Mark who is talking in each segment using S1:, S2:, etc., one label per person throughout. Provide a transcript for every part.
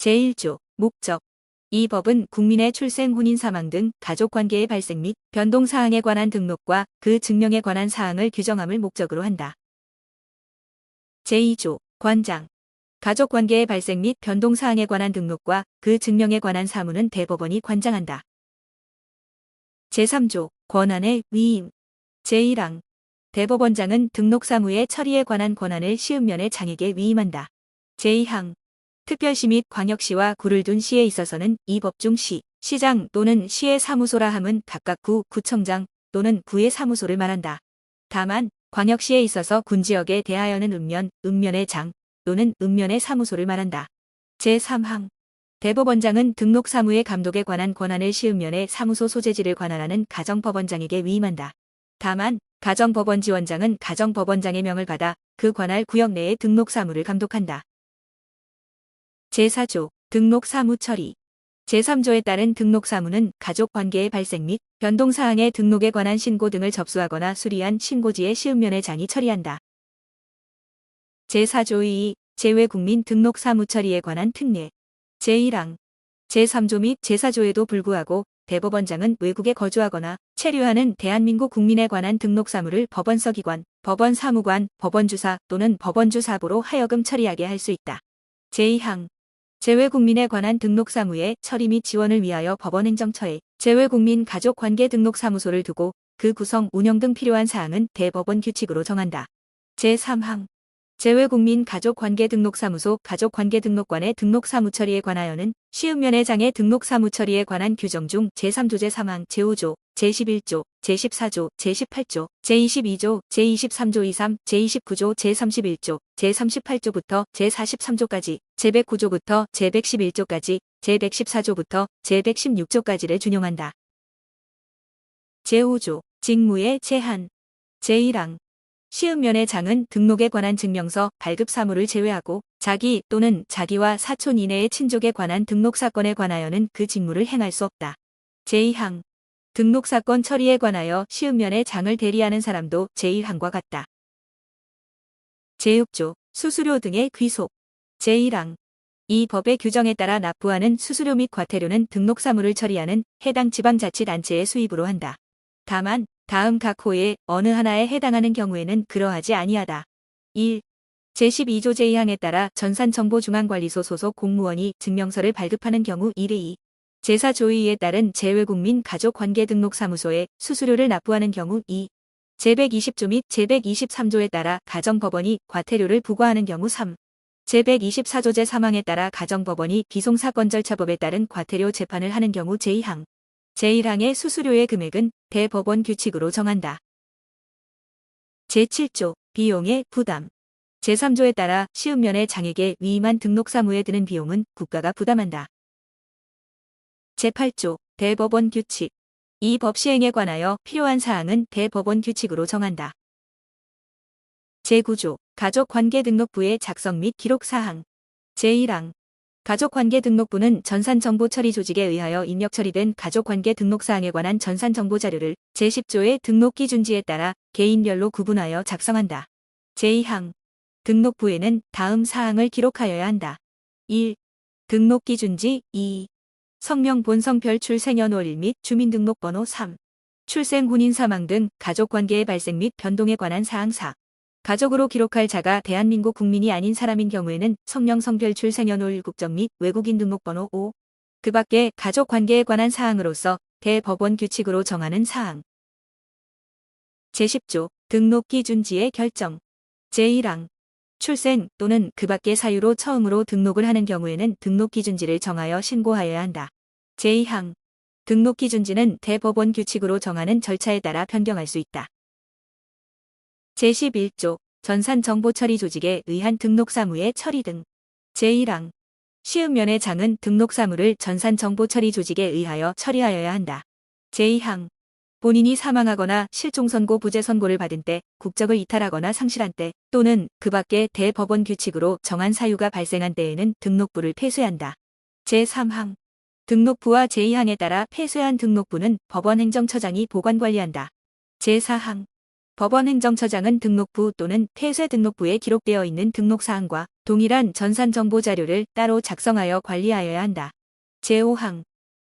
S1: 제1조 목적. 이 법은 국민의 출생, 혼인, 사망 등 가족관계의 발생 및 변동 사항에 관한 등록과 그 증명에 관한 사항을 규정함을 목적으로 한다. 제2조 관장. 가족관계의 발생 및 변동 사항에 관한 등록과 그 증명에 관한 사무는 대법원이 관장한다. 제3조 권한의 위임. 제1항 대법원장은 등록 사무의 처리에 관한 권한을 시읍면의 장에게 위임한다. 제2항 특별시 및 광역시와 구를 둔 시에 있어서는 이 법 중 시, 시장 또는 시의 사무소라 함은 각각 구, 구청장 또는 구의 사무소를 말한다. 다만 광역시에 있어서 군지역에 대하여는 읍면, 읍면의 장 또는 읍면의 사무소를 말한다. 제3항 대법원장은 등록 사무의 감독에 관한 권한을 시읍면의 사무소 소재지를 관할하는 가정법원장에게 위임한다. 다만 가정법원지원장은 가정법원장의 명을 받아 그 관할 구역 내의 등록 사무를 감독한다. 제4조 등록 사무 처리. 제3조에 따른 등록 사무는 가족 관계의 발생 및 변동 사항의 등록에 관한 신고 등을 접수하거나 수리한 신고지의 시읍면의 장이 처리한다. 제4조 2. 재외국민 등록 사무 처리에 관한 특례. 제1항 제3조 및 제4조에도 불구하고 대법원장은 외국에 거주하거나 체류하는 대한민국 국민에 관한 등록 사무를 법원서 기관, 법원사무관, 법원주사 또는 법원주사부로 하여금 처리하게 할 수 있다. 제2항 재외국민에 관한 등록 사무의 처리 및 지원을 위하여 법원행정처에 재외국민 가족관계 등록사무소를 두고 그 구성, 운영 등 필요한 사항은 대법원 규칙으로 정한다. 제3항 재외국민 가족관계등록사무소 가족관계등록관의 등록사무처리에 관하여는 시읍면의 장의 등록사무처리에 관한 규정 중 제3조 제3항 제5조 제11조 제14조 제18조 제22조 제23조 23 제29조 제31조 제38조부터 제43조까지 제109조부터 제111조까지 제114조부터 제116조까지를 준용한다. 제5조 직무의 제한. 제1항 시읍면의 장은 등록에 관한 증명서, 발급 사무를 제외하고 자기 또는 자기와 사촌 이내의 친족에 관한 등록 사건에 관하여는 그 직무를 행할 수 없다. 제2항 등록 사건 처리에 관하여 시읍면의 장을 대리하는 사람도 제1항과 같다. 제6조 수수료 등의 귀속. 제1항 이 법의 규정에 따라 납부하는 수수료 및 과태료는 등록 사무를 처리하는 해당 지방자치단체의 수입으로 한다. 다만 다음 각 호의 어느 하나에 해당하는 경우에는 그러하지 아니하다. 1. 제12조 제2항에 따라 전산정보중앙관리소 소속 공무원이 증명서를 발급하는 경우 1의 제4조 2에 따른 재외국민 가족관계등록사무소에 수수료를 납부하는 경우 2. 제120조 및 제123조에 따라 가정법원이 과태료를 부과하는 경우 3. 제124조 제3항에 따라 가정법원이 비송사건 절차법에 따른 과태료 재판을 하는 경우 제2항 제1항의 수수료의 금액은 대법원 규칙으로 정한다. 제7조 비용의 부담. 제3조에 따라 시읍면의 장에게 위임한 등록 사무에 드는 비용은 국가가 부담한다. 제8조 대법원 규칙. 이 법 시행에 관하여 필요한 사항은 대법원 규칙으로 정한다. 제9조 가족관계등록부의 작성 및 기록 사항. 제1항 가족관계등록부는 전산정보처리조직에 의하여 입력 처리된 가족관계 등록사항에 관한 전산정보자료를 제10조의 등록기준지에 따라 개인별로 구분하여 작성한다. 제2항 등록부에는 다음 사항을 기록하여야 한다. 1. 등록기준지. 2. 성명, 본성별, 출생연월 및 주민등록번호. 3. 출생, 혼인, 사망 등 가족관계의 발생 및 변동에 관한 사항. 4. 가족으로 기록할 자가 대한민국 국민이 아닌 사람인 경우에는 성명, 성별, 출생연월, 국적 및 외국인 등록번호. 5. 그 밖에 가족관계에 관한 사항으로서 대법원 규칙으로 정하는 사항. 제10조 등록기준지의 결정. 제1항 출생 또는 그 밖의 사유로 처음으로 등록을 하는 경우에는 등록기준지를 정하여 신고하여야 한다. 제2항 등록기준지는 대법원 규칙으로 정하는 절차에 따라 변경할 수 있다. 제11조 전산정보처리조직에 의한 등록사무의 처리 등. 제1항 시읍면의 장은 등록사무를 전산정보처리조직에 의하여 처리하여야 한다. 제2항 본인이 사망하거나 실종선고, 부재선고를 받은 때, 국적을 이탈하거나 상실한 때 또는 그 밖에 대법원 규칙으로 정한 사유가 발생한 때에는 등록부를 폐쇄한다. 제3항 등록부와 제2항에 따라 폐쇄한 등록부는 법원행정처장이 보관관리한다. 제4항 법원행정처장은 등록부 또는 폐쇄 등록부에 기록되어 있는 등록사항과 동일한 전산 정보 자료를 따로 작성하여 관리하여야 한다. 제5항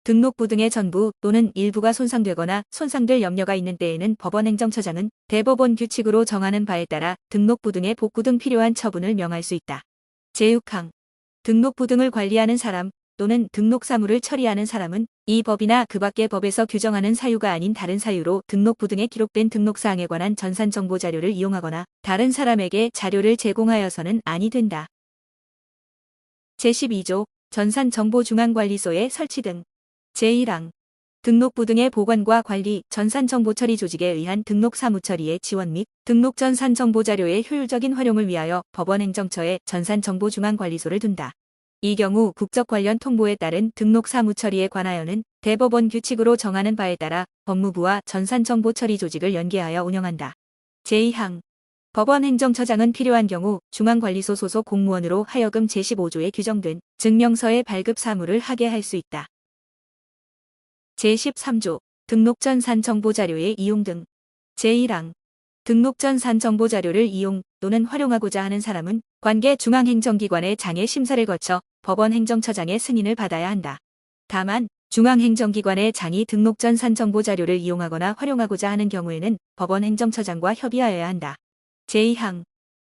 S1: 등록부 등의 전부 또는 일부가 손상되거나 손상될 염려가 있는 때에는 법원행정처장은 대법원 규칙으로 정하는 바에 따라 등록부 등의 복구 등 필요한 처분을 명할 수 있다. 제6항 등록부 등을 관리하는 사람 또는 등록사무를 처리하는 사람은 이 법이나 그 밖의 법에서 규정하는 사유가 아닌 다른 사유로 등록부 등에 기록된 등록사항에 관한 전산정보 자료를 이용하거나 다른 사람에게 자료를 제공하여서는 아니 된다. 제12조 전산정보중앙관리소의 설치 등 제1항 등록부 등의 보관과 관리, 전산정보처리 조직에 의한 등록사무처리의 지원 및 등록 전산정보자료의 효율적인 활용을 위하여 법원행정처에 전산정보중앙관리소를 둔다. 이 경우 국적 관련 통보에 따른 등록사무처리에 관하여는 대법원 규칙으로 정하는 바에 따라 법무부와 전산정보처리 조직을 연계하여 운영한다. 제2항 법원행정처장은 필요한 경우 중앙관리소 소속 공무원으로 하여금 제15조에 규정된 증명서의 발급 사무를 하게 할 수 있다. 제13조 등록 전 산정보자료의 이용 등 제1항 등록 전 산정보자료를 이용 또는 활용하고자 하는 사람은 관계 중앙행정기관의 장애 심사를 거쳐 법원행정처장의 승인을 받아야 한다. 다만 중앙행정기관의 장이 등록 전 산정보자료를 이용하거나 활용하고자 하는 경우에는 법원행정처장과 협의하여야 한다. 제2항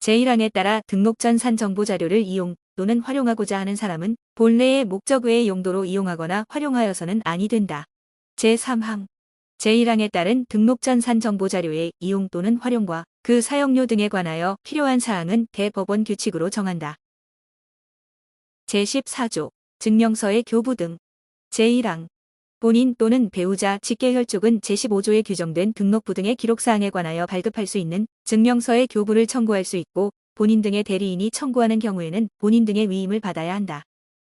S1: 제1항에 따라 등록 전 산정보자료를 이용 또는 활용하고자 하는 사람은 본래의 목적 외의 용도로 이용하거나 활용하여서는 아니 된다. 제3항 제1항에 따른 등록 전 산정보자료의 이용 또는 활용과 그 사용료 등에 관하여 필요한 사항은 대법원 규칙으로 정한다. 제14조 증명서의 교부 등 제1항 본인 또는 배우자, 직계혈족은 제15조에 규정된 등록부 등의 기록사항에 관하여 발급할 수 있는 증명서의 교부를 청구할 수 있고 본인 등의 대리인이 청구하는 경우에는 본인 등의 위임을 받아야 한다.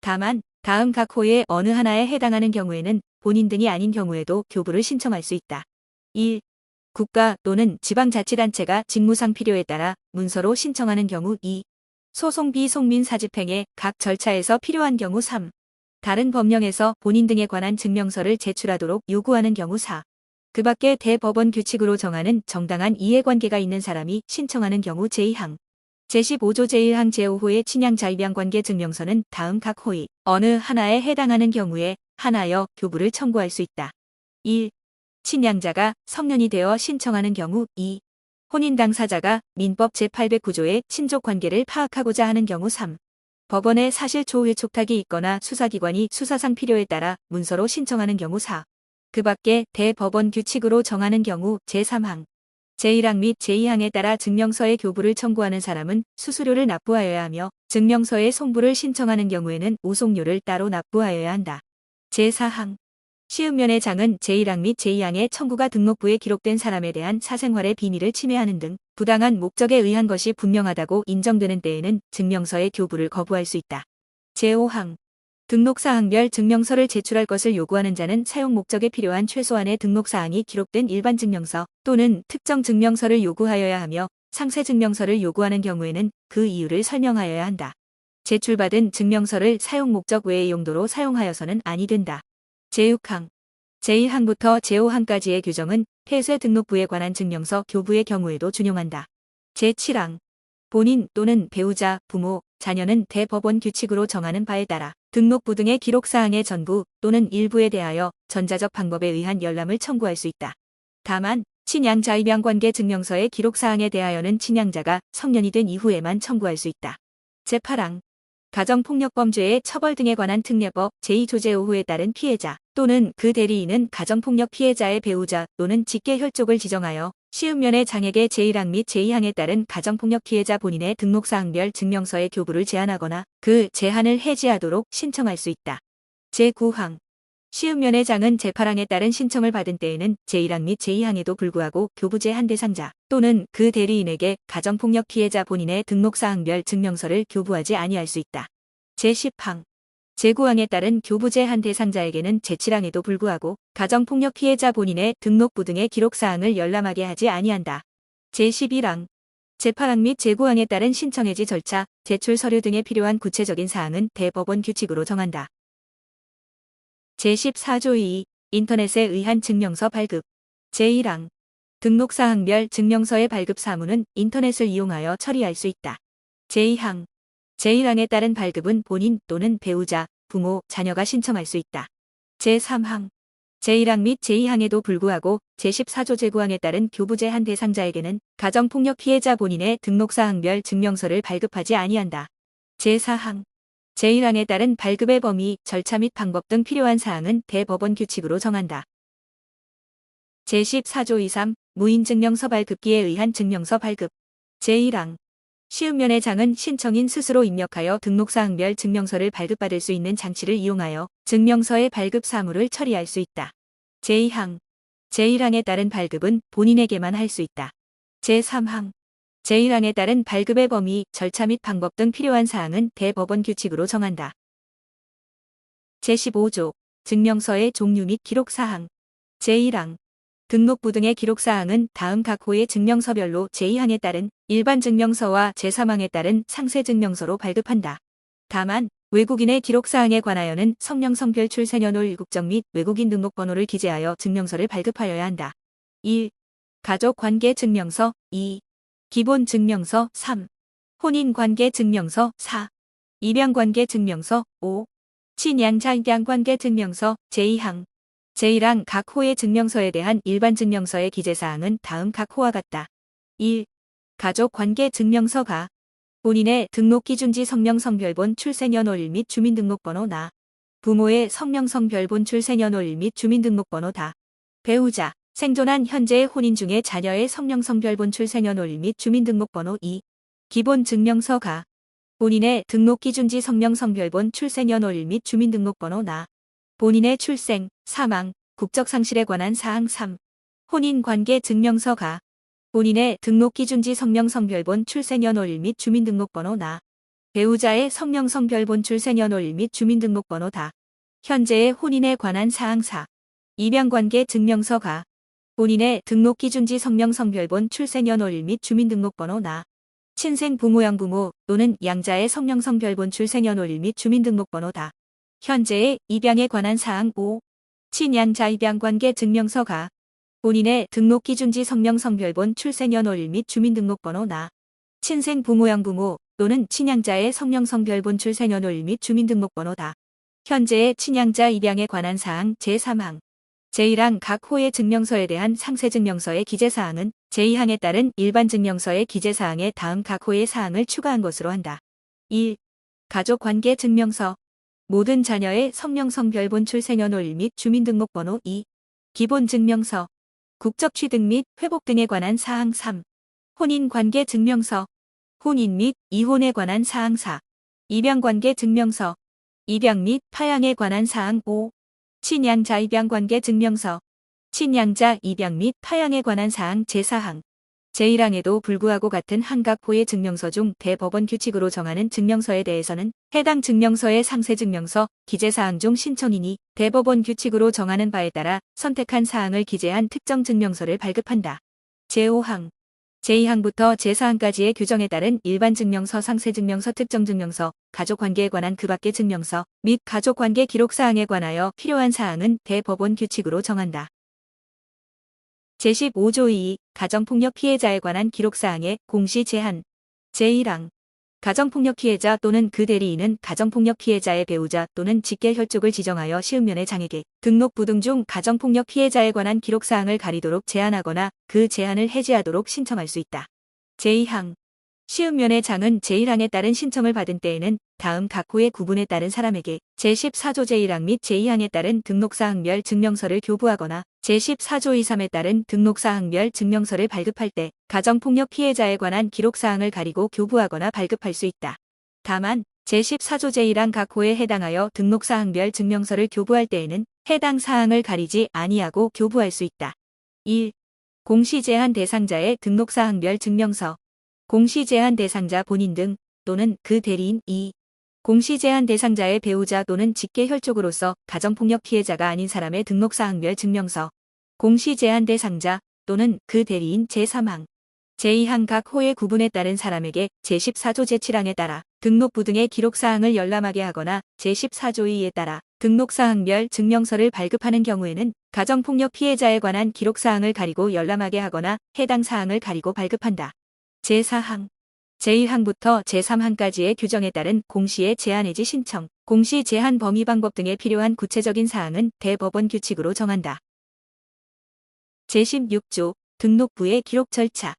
S1: 다만 다음 각 호의 어느 하나에 해당하는 경우에는 본인 등이 아닌 경우에도 교부를 신청할 수 있다. 1. 국가 또는 지방자치단체가 직무상 필요에 따라 문서로 신청하는 경우 2. 소송 비송민 사집행의 각 절차에서 필요한 경우 3. 다른 법령에서 본인 등에 관한 증명서를 제출하도록 요구하는 경우 4. 그 밖에 대법원 규칙으로 정하는 정당한 이해관계가 있는 사람이 신청하는 경우 제2항. 제15조 제1항 제5호의 친양자입양관계 증명서는 다음 각 호의 어느 하나에 해당하는 경우에 하나여 교부를 청구할 수 있다. 1. 친양자가 성년이 되어 신청하는 경우 2. 혼인 당사자가 민법 제809조의 친족관계를 파악하고자 하는 경우 3. 법원에 사실 조회 촉탁이 있거나 수사기관이 수사상 필요에 따라 문서로 신청하는 경우 4. 그 밖에 대법원 규칙으로 정하는 경우 제3항. 제1항 및 제2항에 따라 증명서의 교부를 청구하는 사람은 수수료를 납부하여야 하며 증명서의 송부를 신청하는 경우에는 우송료를 따로 납부하여야 한다. 제4항. 시음면의 장은 제1항 및 제2항의 청구가 등록부에 기록된 사람에 대한 사생활의 비밀을 침해하는 등 부당한 목적에 의한 것이 분명하다고 인정되는 때에는 증명서의 교부를 거부할 수 있다. 제5항. 등록사항별 증명서를 제출할 것을 요구하는 자는 사용 목적에 필요한 최소한의 등록사항이 기록된 일반 증명서 또는 특정 증명서를 요구하여야 하며 상세 증명서를 요구하는 경우에는 그 이유를 설명하여야 한다. 제출받은 증명서를 사용 목적 외의 용도로 사용하여서는 아니 된다. 제6항. 제1항부터 제5항까지의 규정은 폐쇄 등록부에 관한 증명서 교부의 경우에도 준용한다. 제7항. 본인 또는 배우자, 부모, 자녀는 대법원 규칙으로 정하는 바에 따라 등록부 등의 기록사항의 전부 또는 일부에 대하여 전자적 방법에 의한 열람을 청구할 수 있다. 다만 친양자입양관계 증명서의 기록사항에 대하여는 친양자가 성년이 된 이후에만 청구할 수 있다. 제8항. 가정폭력범죄의 처벌 등에 관한 특례법 제2조 제5호에 따른 피해자 또는 그 대리인은 가정폭력 피해자의 배우자 또는 직계혈족을 지정하여 시음면의 장에게 제1항 및 제2항에 따른 가정폭력 피해자 본인의 등록사항별 증명서의 교부를 제한하거나 그 제한을 해지하도록 신청할 수 있다. 제9항. 시음면의 장은 제8항에 따른 신청을 받은 때에는 제1항 및 제2항에도 불구하고 교부 제한 대상자 또는 그 대리인에게 가정폭력 피해자 본인의 등록사항별 증명서를 교부하지 아니할 수 있다. 제10항. 제9항에 따른 교부 제한 대상자에게는 제7항에도 불구하고 가정폭력 피해자 본인의 등록부 등의 기록사항을 열람하게 하지 아니한다. 제11항. 제8항 및 제9항에 따른 신청 해지 절차, 제출 서류 등에 필요한 구체적인 사항은 대법원 규칙으로 정한다. 제14조 2. 인터넷에 의한 증명서 발급. 제1항. 등록사항별 증명서의 발급 사무는 인터넷을 이용하여 처리할 수 있다. 제2항. 제1항에 따른 발급은 본인 또는 배우자, 부모, 자녀가 신청할 수 있다. 제3항 제1항 및 제2항에도 불구하고 제14조 제9항에 따른 교부 제한 대상자에게는 가정폭력 피해자 본인의 등록사항별 증명서를 발급하지 아니한다. 제4항 제1항에 따른 발급의 범위, 절차 및 방법 등 필요한 사항은 대법원 규칙으로 정한다. 제14조 2.3 무인증명서 발급기에 의한 증명서 발급 제1항 시음면의 장은 신청인 스스로 입력하여 등록사항별 증명서를 발급받을 수 있는 장치를 이용하여 증명서의 발급 사무를 처리할 수 있다. 제2항 제1항에 따른 발급은 본인에게만 할 수 있다. 제3항 제1항에 따른 발급의 범위, 절차 및 방법 등 필요한 사항은 대법원 규칙으로 정한다. 제15조 증명서의 종류 및 기록사항 제1항 등록부 등의 기록사항은 다음 각 호의 증명서별로 제2항에 따른 일반 증명서와 제3항에 따른 상세 증명서로 발급한다. 다만 외국인의 기록사항에 관하여는 성명성별 출생연월 일국적 및 외국인 등록번호를 기재하여 증명서를 발급하여야 한다. 1. 가족관계증명서 2. 기본증명서 3. 혼인관계증명서 4. 입양관계증명서 5. 친양자 입양관계증명서 제2항 제1항 각 호의 증명서에 대한 일반 증명서의 기재사항은 다음 각 호와 같다. 1. 가족관계증명서가 본인의 등록기준지 성명성별본 출생연월일 및 주민등록번호 나 부모의 성명성별본 출생연월일 및 주민등록번호 다 배우자 생존한 현재의 혼인 중에 자녀의 성명성별본 출생연월일 및 주민등록번호 2. 기본증명서가 본인의 등록기준지 성명성별본 출생연월일 및 주민등록번호 나 본인의 출생, 사망, 국적상실에 관한 사항 3. 혼인관계증명서가 본인의 등록기준지 성명성별본 출생연월일 및 주민등록번호 나 배우자의 성명성별본 출생연월일 및 주민등록번호 다 현재의 혼인에 관한 사항 4. 입양관계증명서가 본인의 등록기준지 성명성별본 출생연월일 및 주민등록번호 나 친생 부모 양부모 또는 양자의 성명성별본 출생연월일 및 주민등록번호 다 현재의 입양에 관한 사항 5. 친양자 입양관계 증명서가 본인의 등록기준지 성명성별본 출생연월일 및 주민등록번호 나 친생 부모 양부모 또는 친양자의 성명성별본 출생연월일 및 주민등록번호 다 현재의 친양자 입양에 관한 사항 제3항 제1항 각 호의 증명서에 대한 상세증명서의 기재사항은 제2항에 따른 일반 증명서의 기재사항에 다음 각 호의 사항을 추가한 것으로 한다. 1. 가족관계증명서 모든 자녀의 성명성별본 출생연월일 및 주민등록번호 2. 기본증명서 국적 취득 및 회복 등에 관한 사항 3. 혼인관계증명서 혼인 및 이혼에 관한 사항 4. 입양관계증명서 입양 및 파양에 관한 사항 5. 친양자 입양관계증명서 친양자 입양 및 파양에 관한 사항 제4항 제1항에도 불구하고 같은 한각 호의 증명서 중 대법원 규칙으로 정하는 증명서에 대해서는 해당 증명서의 상세증명서 기재사항 중 신청인이 대법원 규칙으로 정하는 바에 따라 선택한 사항을 기재한 특정 증명서를 발급한다. 제5항 제2항부터 제4항까지의 규정에 따른 일반 증명서, 상세증명서, 특정증명서, 가족관계에 관한 그 밖의 증명서 및 가족관계 기록사항에 관하여 필요한 사항은 대법원 규칙으로 정한다. 제15조 2. 가정폭력 피해자에 관한 기록사항의 공시 제한 제1항 가정폭력 피해자 또는 그 대리인은 가정폭력 피해자의 배우자 또는 직계혈족을 지정하여 시음면의 장에게 등록부 등 중 가정폭력 피해자에 관한 기록사항을 가리도록 제한하거나 그 제한을 해제하도록 신청할 수 있다. 제2항 시음면의 장은 제1항에 따른 신청을 받은 때에는 다음 각 호의 구분에 따른 사람에게 제14조 제1항 및 제2항에 따른 등록사항별 증명서를 교부하거나 제14조 2.3에 따른 등록사항별 증명서를 발급할 때 가정폭력 피해자에 관한 기록사항을 가리고 교부하거나 발급할 수 있다. 다만 제14조 제1항 각 호에 해당하여 등록사항별 증명서를 교부할 때에는 해당 사항을 가리지 아니하고 교부할 수 있다. 1. 공시제한 대상자의 등록사항별 증명서 공시제한 대상자 본인 등 또는 그 대리인 2. 공시제한 대상자의 배우자 또는 직계혈족으로서 가정폭력 피해자가 아닌 사람의 등록사항별 증명서 공시제한 대상자 또는 그 대리인 제3항 제2항 각 호의 구분에 따른 사람에게 제14조 제7항에 따라 등록부 등의 기록사항을 열람하게 하거나 제14조 2에 따라 등록사항별 증명서를 발급하는 경우에는 가정폭력 피해자에 관한 기록사항을 가리고 열람하게 하거나 해당 사항을 가리고 발급한다. 제4항 제1항부터 제3항까지의 규정에 따른 공시의 제한 내지 신청, 공시 제한 범위 방법 등에 필요한 구체적인 사항은 대법원 규칙으로 정한다. 제16조 등록부의 기록 절차.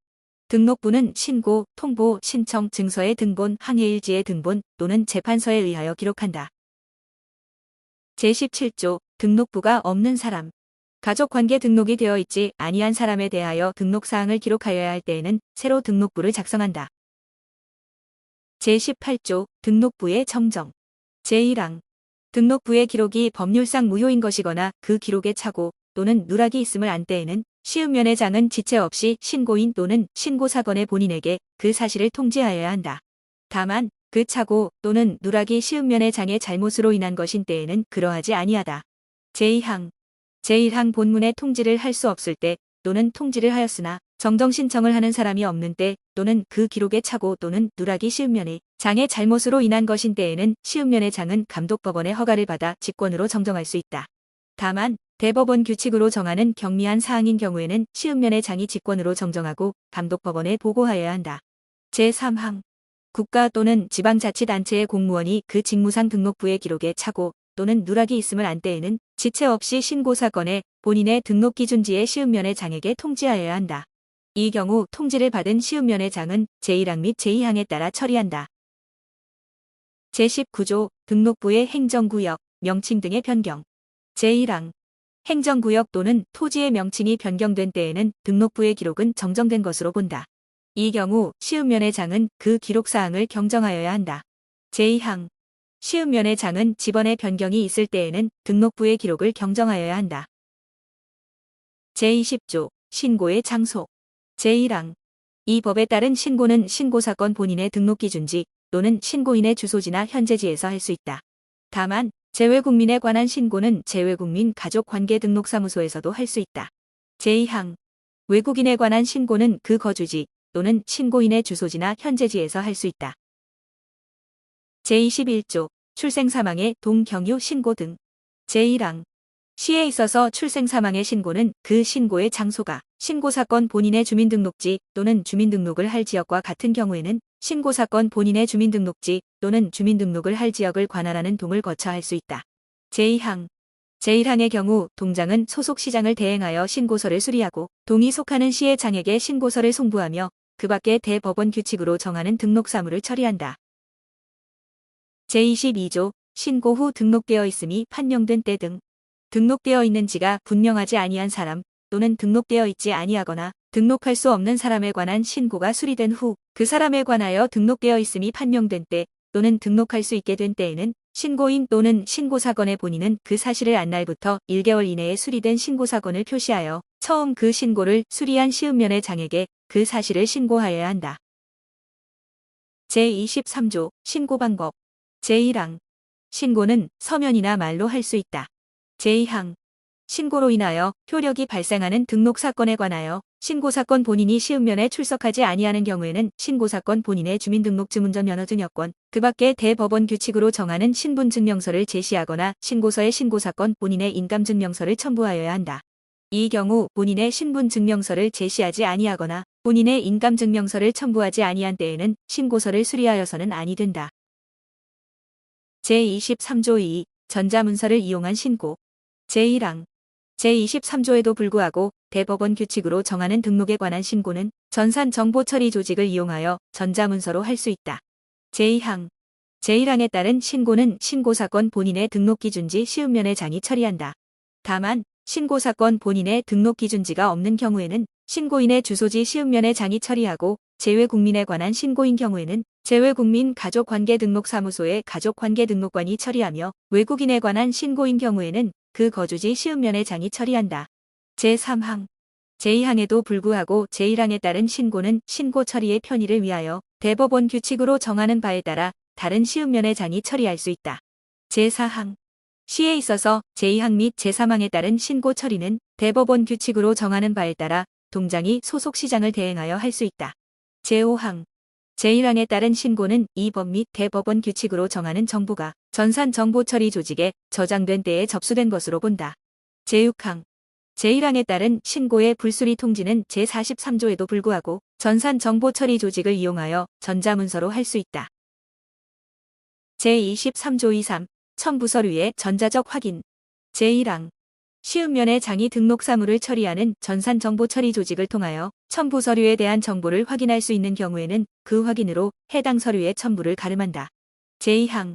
S1: 등록부는 신고, 통보, 신청, 증서의 등본, 항해일지의 등본 또는 재판서에 의하여 기록한다. 제17조 등록부가 없는 사람. 가족관계 등록이 되어 있지 아니한 사람에 대하여 등록사항을 기록하여야 할 때에는 새로 등록부를 작성한다. 제18조 등록부의 정정. 제1항 등록부의 기록이 법률상 무효인 것이거나 그 기록에 착오 또는 누락이 있음을 안 때에는 시음면의 장은 지체 없이 신고인 또는 신고사건의 본인에게 그 사실을 통지하여야 한다. 다만 그 착오 또는 누락이 시음면의 장의 잘못으로 인한 것인 때에는 그러하지 아니하다. 제2항 제1항 본문에 통지를 할 수 없을 때 또는 통지를 하였으나 정정 신청을 하는 사람이 없는 때 또는 그 기록의 착오 또는 누락이 시음면의 장의 잘못으로 인한 것인 때에는 시음면의 장은 감독법원의 허가를 받아 직권으로 정정할 수 있다. 다만 대법원 규칙으로 정하는 경미한 사항인 경우에는 시음면의 장이 직권으로 정정하고 감독법원에 보고하여야 한다. 제3항 국가 또는 지방자치단체의 공무원이 그 직무상 등록부의 기록에 착오 또는 누락이 있음을 안 때에는 지체 없이 신고사건에 본인의 등록기준지의 시음면의 장에게 통지하여야 한다. 이 경우 통지를 받은 시음면의 장은 제1항 및 제2항에 따라 처리한다. 제19조 등록부의 행정구역, 명칭 등의 변경. 제1항 행정구역 또는 토지의 명칭이 변경된 때에는 등록부의 기록은 정정된 것으로 본다. 이 경우 시음면의 장은 그 기록사항을 경정하여야 한다. 제2항 시음면의 장은 지번의 변경이 있을 때에는 등록부의 기록을 경정하여야 한다. 제20조 신고의 장소. 제1항 이 법에 따른 신고는 신고사건 본인의 등록기준지 또는 신고인의 주소지나 현재지에서 할 수 있다. 다만 재외국민에 관한 신고는 재외국민 가족관계등록사무소에서도 할 수 있다. 제2항 외국인에 관한 신고는 그 거주지 또는 신고인의 주소지나 현재지에서 할 수 있다. 제21조 출생사망의 동경유 신고 등. 제1항 시에 있어서 출생사망의 신고는 그 신고의 장소가 신고사건 본인의 주민등록지 또는 주민등록을 할 지역과 같은 경우에는 신고사건 본인의 주민등록지 또는 주민등록을 할 지역을 관할하는 동을 거쳐 할 수 있다. 제2항 제1항의 경우 동장은 소속 시장을 대행하여 신고서를 수리하고 동이 속하는 시의 장에게 신고서를 송부하며 그 밖에 대법원 규칙으로 정하는 등록사무를 처리한다. 제22조 신고 후 등록되어 있음이 판명된 때 등. 등록되어 있는지가 분명하지 아니한 사람 또는 등록되어 있지 아니하거나 등록할 수 없는 사람에 관한 신고가 수리된 후 그 사람에 관하여 등록되어 있음이 판명된 때 또는 등록할 수 있게 된 때에는 신고인 또는 신고사건의 본인은 그 사실을 안 날부터 1개월 이내에 수리된 신고사건을 표시하여 처음 그 신고를 수리한 시음면의 장에게 그 사실을 신고하여야 한다. 제23조 신고방법. 제1항 신고는 서면이나 말로 할 수 있다. 제2항 신고로 인하여 효력이 발생하는 등록사건에 관하여 신고사건 본인이 시음면에 출석하지 아니하는 경우에는 신고사건 본인의 주민등록증문전 면허증 여권, 그 밖에 대법원 규칙으로 정하는 신분증명서를 제시하거나 신고서에 신고사건 본인의 인감증명서를 첨부하여야 한다. 이 경우 본인의 신분증명서를 제시하지 아니하거나 본인의 인감증명서를 첨부하지 아니한 때에는 신고서를 수리하여서는 아니 된다. 제23조 2 전자문서를 이용한 신고. 제1항 제23조에도 불구하고 대법원 규칙으로 정하는 등록에 관한 신고는 전산정보처리 조직을 이용하여 전자문서로 할 수 있다. 제2항 제1항에 따른 신고는 신고사건 본인의 등록기준지 시음면의 장이 처리한다. 다만 신고사건 본인의 등록기준지가 없는 경우에는 신고인의 주소지 시음면의 장이 처리하고 재외국민에 관한 신고인 경우에는 재외국민 가족관계등록사무소의 가족관계등록관이 처리하며 외국인에 관한 신고인 경우에는 그 거주지 시음면의 장이 처리한다. 제3항 제2항에도 불구하고 제1항에 따른 신고는 신고 처리의 편의를 위하여 대법원 규칙으로 정하는 바에 따라 다른 시음면의 장이 처리할 수 있다. 제4항 시에 있어서 제2항 및 제3항에 따른 신고 처리는 대법원 규칙으로 정하는 바에 따라 동장이 소속 시장을 대행하여 할 수 있다. 제5항 제1항에 따른 신고는 이 법 및 대법원 규칙으로 정하는 정보가 전산정보처리 조직에 저장된 때에 접수된 것으로 본다. 제6항 제1항에 따른 신고의 불수리 통지는 제43조에도 불구하고 전산 정보 처리 조직을 이용하여 전자문서로 할 수 있다. 제23조 2.3 첨부 서류의 전자적 확인. 제1항 시음면의 장이 등록 사무를 처리하는 전산 정보 처리 조직을 통하여 첨부 서류에 대한 정보를 확인할 수 있는 경우에는 그 확인으로 해당 서류의 첨부를 가름한다. 제2항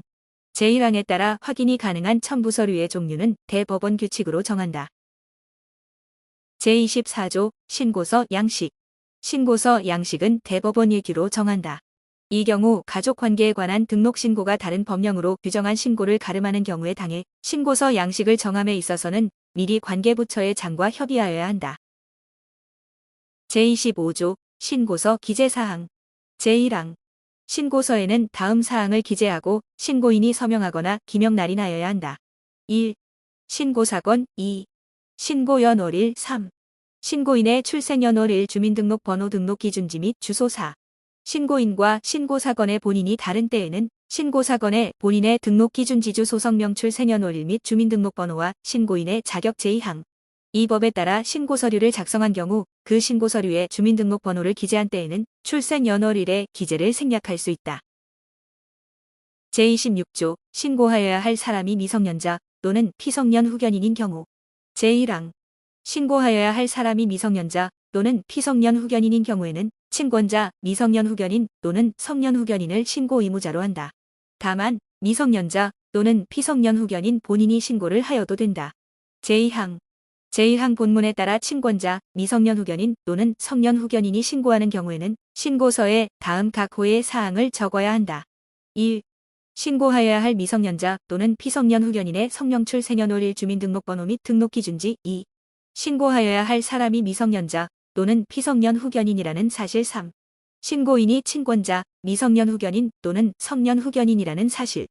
S1: 제1항에 따라 확인이 가능한 첨부 서류의 종류는 대법원 규칙으로 정한다. 제24조 신고서 양식. 신고서 양식은 대법원 예규로 정한다. 이 경우 가족관계에 관한 등록 신고가 다른 법령으로 규정한 신고를 가름하는 경우에 당해 신고서 양식을 정함에 있어서는 미리 관계부처의 장과 협의하여야 한다. 제25조 신고서 기재사항. 제1항 신고서에는 다음 사항을 기재하고 신고인이 서명하거나 기명 날인하여야 한다. 1. 신고사건. 2. 신고연월. 3. 신고인의 출생연월. 주민등록번호 등록기준지 및 주소. 4. 신고인과 신고사건의 본인이 다른 때에는 신고사건의 본인의 등록기준지주 소성명 출생연월 및 주민등록번호와 신고인의 자격. 제2항 이 법에 따라 신고서류를 작성한 경우 그 신고서류에 주민등록번호를 기재한 때에는 출생연월일의 기재를 생략할 수 있다. 제26조 신고하여야 할 사람이 미성년자 또는 피성년 후견인인 경우. 제1항 신고하여야 할 사람이 미성년자 또는 피성년 후견인인 경우에는 친권자, 미성년 후견인 또는 성년 후견인을 신고 의무자로 한다. 다만 미성년자 또는 피성년 후견인 본인이 신고를 하여도 된다. 제2항 제1항 본문에 따라 친권자, 미성년 후견인 또는 성년 후견인이 신고하는 경우에는 신고서에 다음 각 호의 사항을 적어야 한다. 1. 신고하여야 할 미성년자 또는 피성년 후견인의 성명출 생년월일 주민등록번호 및 등록기준지. 2. 신고하여야 할 사람이 미성년자 또는 피성년 후견인이라는 사실. 3. 신고인이 친권자, 미성년 후견인 또는 성년 후견인이라는 사실.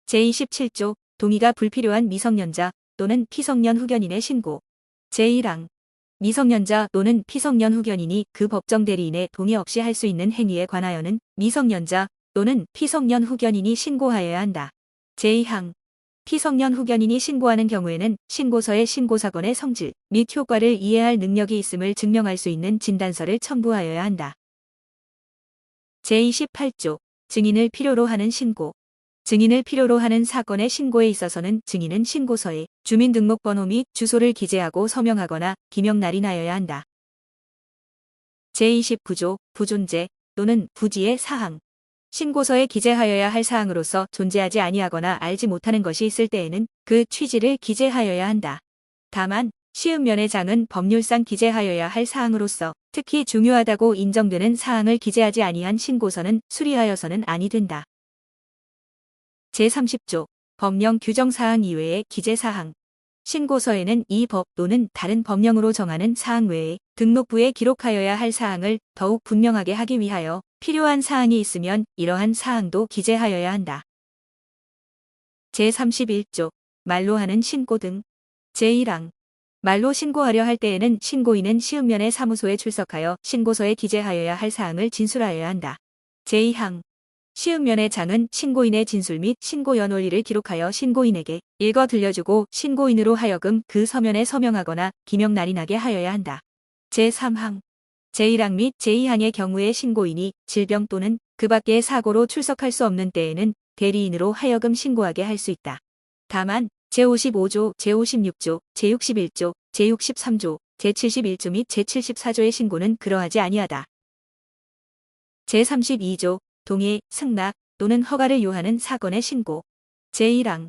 S1: 제27조 동의가 불필요한 미성년자 또는 피성년 후견인의 신고. 제1항 미성년자 또는 피성년 후견인이 그 법정 대리인의 동의 없이 할 수 있는 행위에 관하여는 미성년자 또는 피성년 후견인이 신고하여야 한다. 제2항 피성년 후견인이 신고하는 경우에는 신고서의 신고사건의 성질 및 효과를 이해할 능력이 있음을 증명할 수 있는 진단서를 첨부하여야 한다. 제28조 증인을 필요로 하는 신고. 증인을 필요로 하는 사건의 신고에 있어서는 증인은 신고서에 주민등록번호 및 주소를 기재하고 서명하거나 기명 날인하여야 한다. 제29조 부존재 또는 부지의 사항. 신고서에 기재하여야 할 사항으로서 존재하지 아니하거나 알지 못하는 것이 있을 때에는 그 취지를 기재하여야 한다. 다만 시음면의 장은 법률상 기재하여야 할 사항으로서 특히 중요하다고 인정되는 사항을 기재하지 아니한 신고서는 수리하여서는 아니 된다. 제30조 법령 규정사항 이외의 기재사항. 신고서에는 이 법 또는 다른 법령으로 정하는 사항 외에 등록부에 기록하여야 할 사항을 더욱 분명하게 하기 위하여 필요한 사항이 있으면 이러한 사항도 기재하여야 한다. 제31조 말로 하는 신고 등. 제1항 말로 신고하려 할 때에는 신고인은 시음면의 사무소에 출석하여 신고서에 기재하여야 할 사항을 진술하여야 한다. 제2항 시음면의 장은 신고인의 진술 및 신고연월일을 기록하여 신고인에게 읽어 들려주고 신고인으로 하여금 그 서면에 서명하거나 기명 날인하게 하여야 한다. 제3항 제1항 및 제2항의 경우에 신고인이 질병 또는 그 밖의 사고로 출석할 수 없는 때에는 대리인으로 하여금 신고하게 할 수 있다. 다만 제55조, 제56조, 제61조, 제63조, 제71조 및 제74조의 신고는 그러하지 아니하다. 제32조 동의, 승낙 또는 허가를 요하는 사건의 신고. 제1항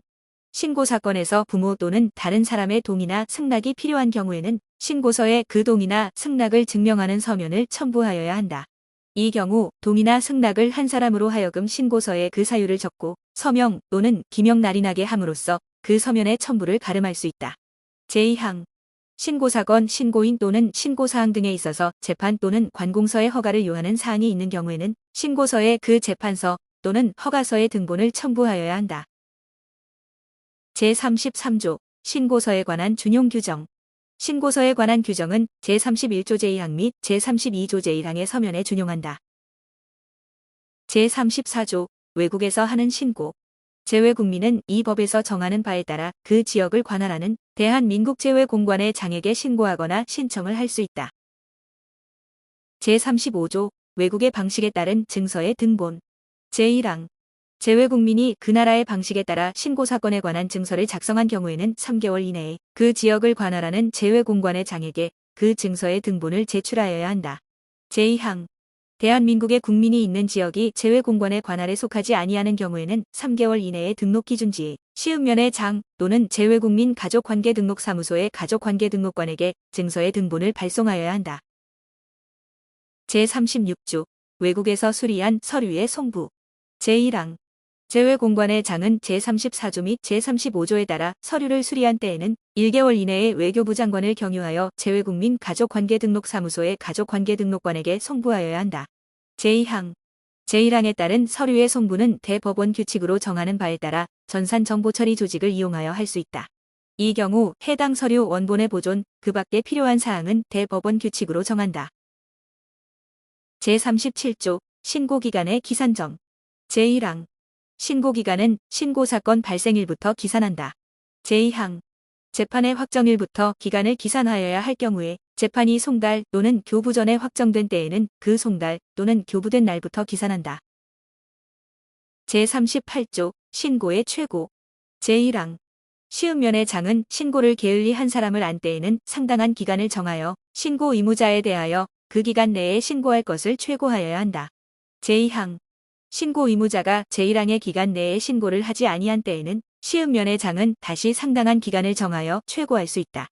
S1: 신고 사건에서 부모 또는 다른 사람의 동의나 승낙이 필요한 경우에는 신고서에 그 동의나 승낙을 증명하는 서면을 첨부하여야 한다. 이 경우 동의나 승낙을 한 사람으로 하여금 신고서에 그 사유를 적고 서명 또는 기명 날인하게 함으로써 그 서면의 첨부를 가름할 수 있다. 제2항 신고사건, 신고인 또는 신고사항 등에 있어서 재판 또는 관공서의 허가를 요하는 사항이 있는 경우에는 신고서에 그 재판서 또는 허가서의 등본을 첨부하여야 한다. 제33조 신고서에 관한 준용 규정. 신고서에 관한 규정은 제31조 제2항 및 제32조 제1항의 서면에 준용한다. 제34조 외국에서 하는 신고. 재외국민은 이 법에서 정하는 바에 따라 그 지역을 관할하는 대한민국재외공관에 장에게 신고하거나 신청을 할 수 있다. 제35조 외국의 방식에 따른 증서의 등본. 제1항 재외국민이 그 나라의 방식에 따라 신고사건에 관한 증서를 작성한 경우에는 3개월 이내에 그 지역을 관할하는 재외공관의 장에게 그 증서의 등본을 제출하여야 한다. 제2항 대한민국의 국민이 있는 지역이 재외공관의 관할에 속하지 아니하는 경우에는 3개월 이내에 등록기준지에 시읍면의 장 또는 재외국민 가족관계등록사무소의 가족관계등록관에게 증서의 등본을 발송하여야 한다. 제36조 외국에서 수리한 서류의 송부. 제1항 재외공관의 장은 제34조 및 제35조에 따라 서류를 수리한 때에는 1개월 이내에 외교부 장관을 경유하여 재외국민 가족관계등록사무소의 가족관계등록관에게 송부하여야 한다. 제2항 제1항에 따른 서류의 송부는 대법원 규칙으로 정하는 바에 따라 전산정보처리 조직을 이용하여 할 수 있다. 이 경우 해당 서류 원본의 보존, 그 밖에 필요한 사항은 대법원 규칙으로 정한다. 제37조 신고기간의 기산정. 제1항 신고기간은 신고사건 발생일부터 기산한다. 제2항 재판의 확정일부터 기간을 기산하여야 할 경우에 재판이 송달 또는 교부 전에 확정된 때에는 그 송달 또는 교부된 날부터 기산한다. 제38조 신고의 최고. 제1항 시읍면의 장은 신고를 게을리 한 사람을 안 때에는 상당한 기간을 정하여 신고 의무자에 대하여 그 기간 내에 신고할 것을 최고하여야 한다. 제2항 신고 의무자가 제1항의 기간 내에 신고를 하지 아니한 때에는 시읍면의 장은 다시 상당한 기간을 정하여 최고할 수 있다.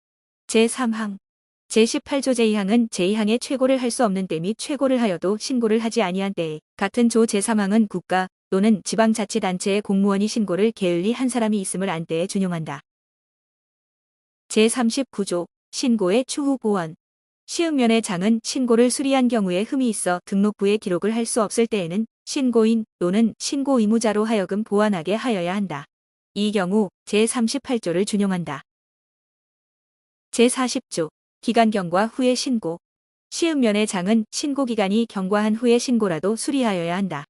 S1: 제3항 제18조 제2항은 제2항의 최고를 할 수 없는 때 및 최고를 하여도 신고를 하지 아니한 때에 같은 조 제3항은 국가 또는 지방자치단체의 공무원이 신고를 게을리 한 사람이 있음을 안 때에 준용한다. 제39조 신고의 추후 보완. 시읍면의 장은 신고를 수리한 경우에 흠이 있어 등록부에 기록을 할 수 없을 때에는 신고인 또는 신고 의무자로 하여금 보완하게 하여야 한다. 이 경우 제38조를 준용한다. 제40조 기간경과 후의 신고. 시읍면의 장은 신고기간이 경과한 후의 신고라도 수리하여야 한다.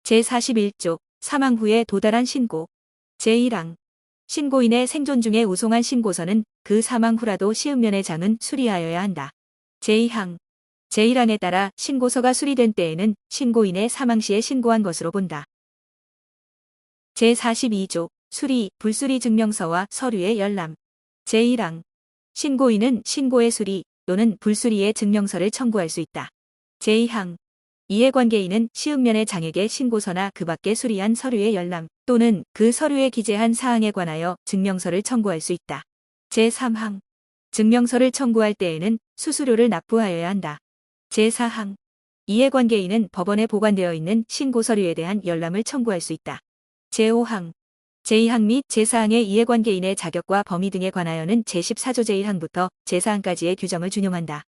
S1: 제41조 사망 후에 도달한 신고. 제1항 신고인의 생존 중에 우송한 신고서는 그 사망 후라도 시읍면의 장은 수리하여야 한다. 제2항 제1항에 따라 신고서가 수리된 때에는 신고인의 사망 시에 신고한 것으로 본다. 제42조 수리, 불수리 증명서와 서류의 열람. 제1항 신고인은 신고의 수리 또는 불수리의 증명서를 청구할 수 있다. 제2항 이해관계인은 시읍면의 장에게 신고서나 그 밖에 수리한 서류의 열람 또는 그 서류에 기재한 사항에 관하여 증명서를 청구할 수 있다. 제3항 증명서를 청구할 때에는 수수료를 납부하여야 한다. 제4항 이해관계인은 법원에 보관되어 있는 신고 서류에 대한 열람을 청구할 수 있다. 제5항 제2항 및 제4항의 이해관계인의 자격과 범위 등에 관하여는 제14조 제1항부터 제4항까지의 규정을 준용한다.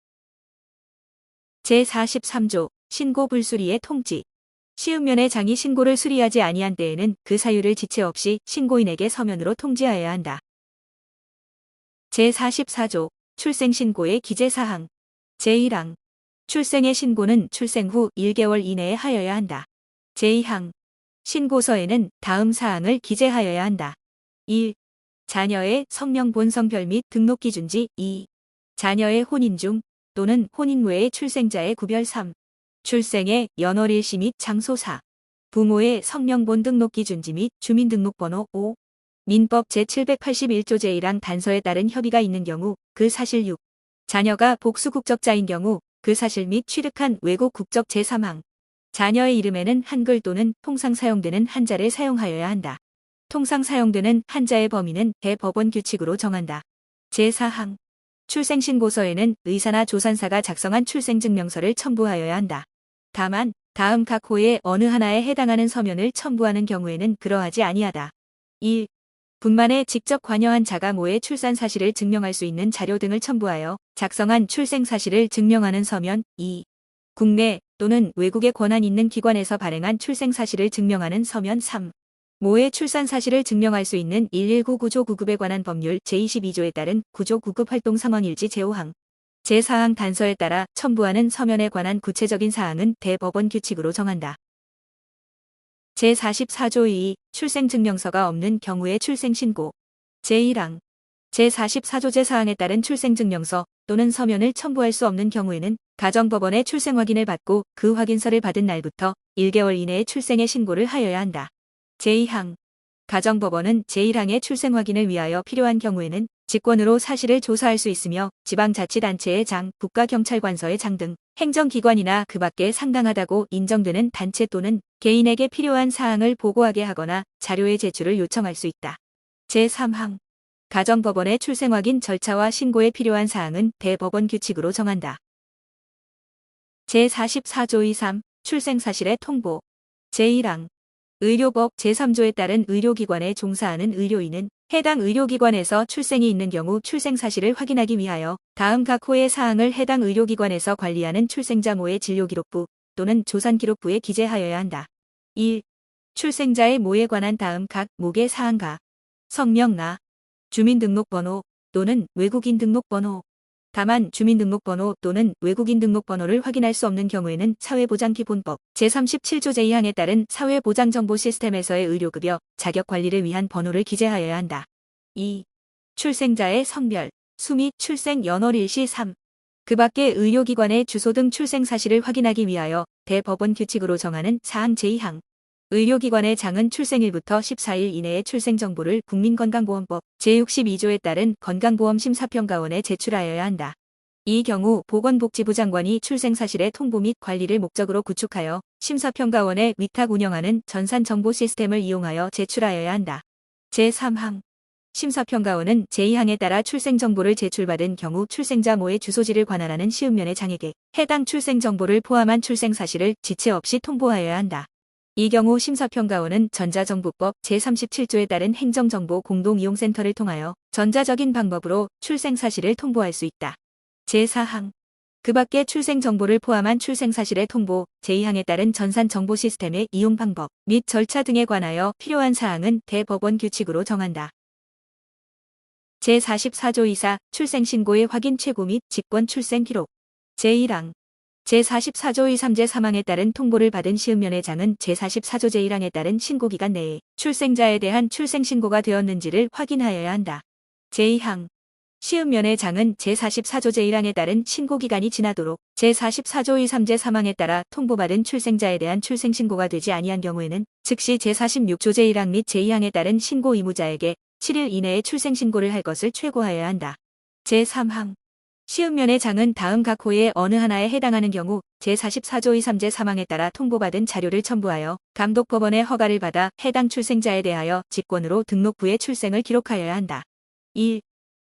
S1: 제43조 신고 불수리의 통지. 시읍면의 장이 신고를 수리하지 아니한 때에는 그 사유를 지체 없이 신고인에게 서면으로 통지하여야 한다. 제44조 출생신고의 기재사항. 제1항 출생의 신고는 출생 후 1개월 이내에 하여야 한다. 제2항 신고서에는 다음 사항을 기재하여야 한다. 1. 자녀의 성명 본성별 및 등록기준지. 2. 자녀의 혼인 중 또는 혼인 외의 출생자의 구별. 3. 출생의 연월일시 및 장소. 4. 부모의 성명본 등록기준지 및 주민등록번호. 5. 민법 제781조 제1항 단서에 따른 협의가 있는 경우 그 사실. 6. 자녀가 복수국적자인 경우 그 사실 및 취득한 외국 국적. 제3항 자녀의 이름에는 한글 또는 통상 사용되는 한자를 사용하여야 한다. 통상 사용되는 한자의 범위는 대법원 규칙으로 정한다. 제4항 출생신고서에는 의사나 조산사가 작성한 출생증명서를 첨부하여야 한다. 다만 다음 각 호의 어느 하나에 해당하는 서면을 첨부하는 경우에는 그러하지 아니하다. 1. 분만에 직접 관여한 자가 모의 출산 사실을 증명할 수 있는 자료 등을 첨부하여 작성한 출생 사실을 증명하는 서면. 2. 국내 또는 외국의 권한 있는 기관에서 발행한 출생 사실을 증명하는 서면. 3. 모의 출산 사실을 증명할 수 있는 119 구조 구급에 관한 법률 제22조에 따른 구조 구급 활동 상황 일지. 제5항 제4항 단서에 따라 첨부하는 서면에 관한 구체적인 사항은 대법원 규칙으로 정한다. 제44조 2. 출생증명서가 없는 경우의 출생신고. 제1항 제44조 제4항에 따른 출생증명서 또는 서면을 첨부할 수 없는 경우에는 가정법원의 출생 확인을 받고 그 확인서를 받은 날부터 1개월 이내에 출생의 신고를 하여야 한다. 제2항 가정법원은 제1항의 출생 확인을 위하여 필요한 경우에는 직권으로 사실을 조사할 수 있으며 지방자치단체의 장, 국가경찰관서의 장 등 행정기관이나 그 밖에 상당하다고 인정되는 단체 또는 개인에게 필요한 사항을 보고하게 하거나 자료의 제출을 요청할 수 있다. 제3항 가정법원의 출생 확인 절차와 신고에 필요한 사항은 대법원 규칙으로 정한다. 제44조 2.3 출생사실의 통보 제1항 의료법 제3조에 따른 의료기관에 종사하는 의료인은 해당 의료기관에서 출생이 있는 경우 출생사실을 확인하기 위하여 다음 각 호의 사항을 해당 의료기관에서 관리하는 출생자 모의 진료기록부 또는 조산기록부에 기재하여야 한다. 1. 출생자의 모에 관한 다음 각 목의 사항과 성명 나 주민등록번호 또는 외국인 등록번호. 다만 주민등록번호 또는 외국인 등록번호를 확인할 수 없는 경우에는 사회보장기본법 제37조 제2항에 따른 사회보장정보 시스템에서의 의료급여, 자격관리를 위한 번호를 기재하여야 한다. 2. 출생자의 성별, 수 및 출생 연월 일시 3. 그 밖의 의료기관의 주소 등 출생사실을 확인하기 위하여 대법원 규칙으로 정하는 사항 제2항. 의료기관의 장은 출생일부터 14일 이내의 출생정보를 국민건강보험법 제62조에 따른 건강보험심사평가원에 제출하여야 한다. 이 경우 보건복지부 장관이 출생사실의 통보 및 관리를 목적으로 구축하여 심사평가원에 위탁 운영하는 전산정보 시스템을 이용하여 제출하여야 한다. 제3항 심사평가원은 제2항에 따라 출생정보를 제출받은 경우 출생자 모의 주소지를 관할하는 시읍면의 장에게 해당 출생정보를 포함한 출생사실을 지체 없이 통보하여야 한다. 이 경우 심사평가원은 전자정보법 제37조에 따른 행정정보 공동이용센터를 통하여 전자적인 방법으로 출생사실을 통보할 수 있다. 제4항 그 밖의 출생정보를 포함한 출생사실의 통보, 제2항에 따른 전산정보 시스템의 이용 방법 및 절차 등에 관하여 필요한 사항은 대법원 규칙으로 정한다. 제44조 2사 출생신고의 확인 최고 및 직권 출생기록 제1항 제44조 2.3제 사망에 따른 통보를 받은 시읍면의 장은 제44조 제1항에 따른 신고기간 내에 출생자에 대한 출생신고가 되었는지를 확인하여야 한다. 제2항 시읍면의 장은 제44조 제1항에 따른 신고기간이 지나도록 제44조 2.3제 사망에 따라 통보받은 출생자에 대한 출생신고가 되지 아니한 경우에는 즉시 제46조 제1항 및 제2항에 따른 신고 의무자에게 7일 이내에 출생신고를 할 것을 최고하여야 한다. 제3항 시읍면의 장은 다음 각 호의 어느 하나에 해당하는 경우 제44조 2.3제 사망에 따라 통보받은 자료를 첨부하여 감독법원의 허가를 받아 해당 출생자에 대하여 직권으로 등록부에 출생을 기록하여야 한다. 1.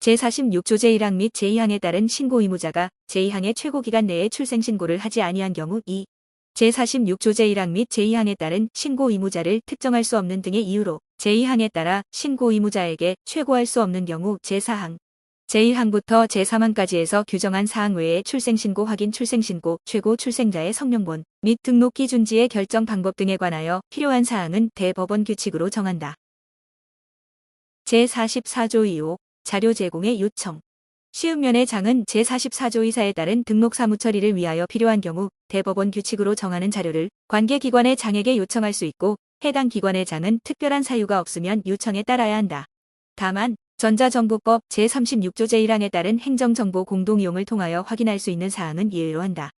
S1: 제46조 제1항 및 제2항에 따른 신고 의무자가 제2항의 최고기간 내에 출생신고를 하지 아니한 경우 2. 제46조 제1항 및 제2항에 따른 신고 의무자를 특정할 수 없는 등의 이유로 제2항에 따라 신고 의무자에게 최고할 수 없는 경우 제4항 제1항부터 제3항까지에서 규정한 사항 외에 출생신고 확인 출생신고 최고 출생자의 성명본 및 등록 기준지의 결정 방법 등에 관하여 필요한 사항은 대법원 규칙으로 정한다. 제44조 2호 자료 제공의 요청 시읍면의 장은 제44조 2사에 따른 등록 사무 처리를 위하여 필요한 경우 대법원 규칙으로 정하는 자료를 관계기관의 장에게 요청할 수 있고 해당 기관의 장은 특별한 사유가 없으면 요청에 따라야 한다. 다만 전자정보법 제36조 제1항에 따른 행정정보 공동이용을 통하여 확인할 수 있는 사항은 이외로 한다.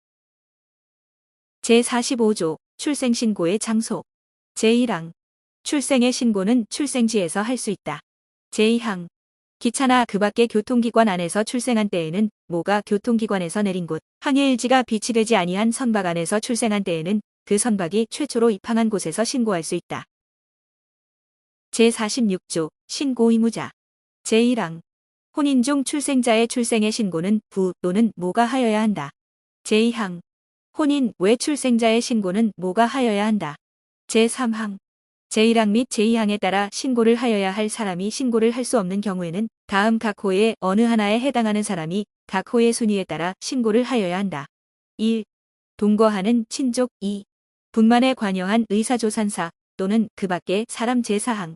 S1: 제45조 출생신고의 장소 제1항 출생의 신고는 출생지에서 할 수 있다. 제2항 기차나 그 밖의 교통기관 안에서 출생한 때에는 모가 교통기관에서 내린 곳, 항해 일지가 비치되지 아니한 선박 안에서 출생한 때에는 그 선박이 최초로 입항한 곳에서 신고할 수 있다. 제46조 신고 의무자 제1항 혼인 중 출생자의 출생의 신고는 부 또는 모가 하여야 한다. 제2항 혼인 외 출생자의 신고는 모가 하여야 한다. 제3항 제1항 및 제2항에 따라 신고를 하여야 할 사람이 신고를 할 수 없는 경우에는 다음 각 호의 어느 하나에 해당하는 사람이 각 호의 순위에 따라 신고를 하여야 한다. 1. 동거하는 친족 2. 분만에 관여한 의사조산사 또는 그 밖의 사람 제4항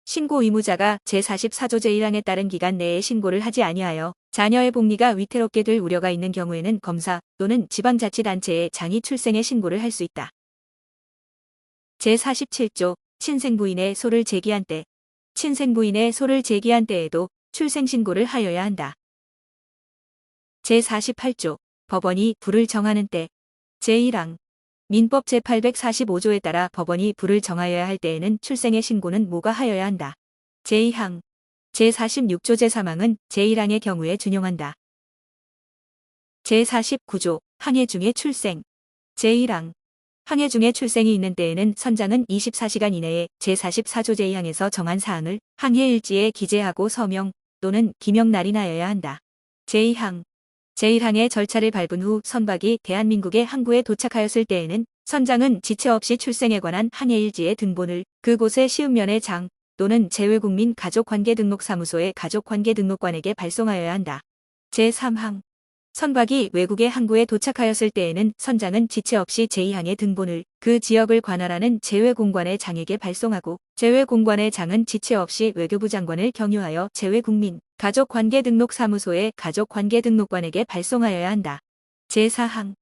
S1: 신고 의무자가 제44조 제1항에 따른 기간 내에 신고를 하지 아니하여 자녀의 복리가 위태롭게 될 우려가 있는 경우에는 검사 또는 지방자치단체에 장이 출생의 신고를 할 수 있다. 제47조 친생부인의 소를 제기한 때 친생부인의 소를 제기한 때에도 출생신고를 하여야 한다. 제48조 법원이 부를 정하는 때 제1항 민법 제845조에 따라 법원이 부를 정하여야 할 때에는 출생의 신고는 모가 하여야 한다. 제2항 제46조 제3항은 제1항의 경우에 준용한다. 제49조 항해 중에 출생 제1항 항해 중에 출생이 있는 때에는 선장은 24시간 이내에 제44조 제2항에서 정한 사항을 항해 일지에 기재하고 서명 또는 기명 날인하여야 한다. 제2항 제1항의 절차를 밟은 후 선박이 대한민국의 항구에 도착하였을 때에는 선장은 지체 없이 출생에 관한 항해 일지의 등본을 그곳의 시읍면의 장 또는 재외국민 가족관계등록사무소의 가족관계등록관에게 발송하여야 한다. 제3항 선박이 외국의 항구에 도착하였을 때에는 선장은 지체 없이 제2항의 등본을 그 지역을 관할하는 재외공관의 장에게 발송하고 재외공관의 장은 지체 없이 외교부 장관을 경유하여 재외국민 가족관계등록사무소의 가족관계등록관에게 발송하여야 한다. 제4항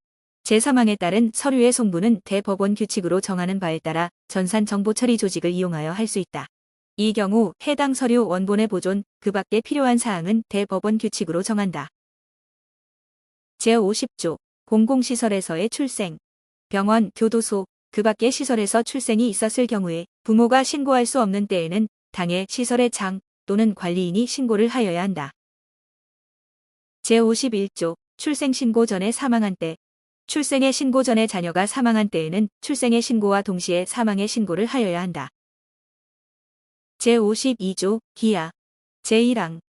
S1: 제3항에 따른 서류의 송부는 대법원 규칙으로 정하는 바에 따라 전산정보처리 조직을 이용하여 할 수 있다. 이 경우 해당 서류 원본의 보존, 그 밖에 필요한 사항은 대법원 규칙으로 정한다. 제50조 공공시설에서의 출생 병원, 교도소, 그 밖의 시설에서 출생이 있었을 경우에 부모가 신고할 수 없는 때에는 당해 시설의 장 또는 관리인이 신고를 하여야 한다. 제51조 출생신고 전에 사망한 때 출생의 신고 전에 자녀가 사망한 때에는 출생의 신고와 동시에 사망의 신고를 하여야 한다. 제52조 기아 제1항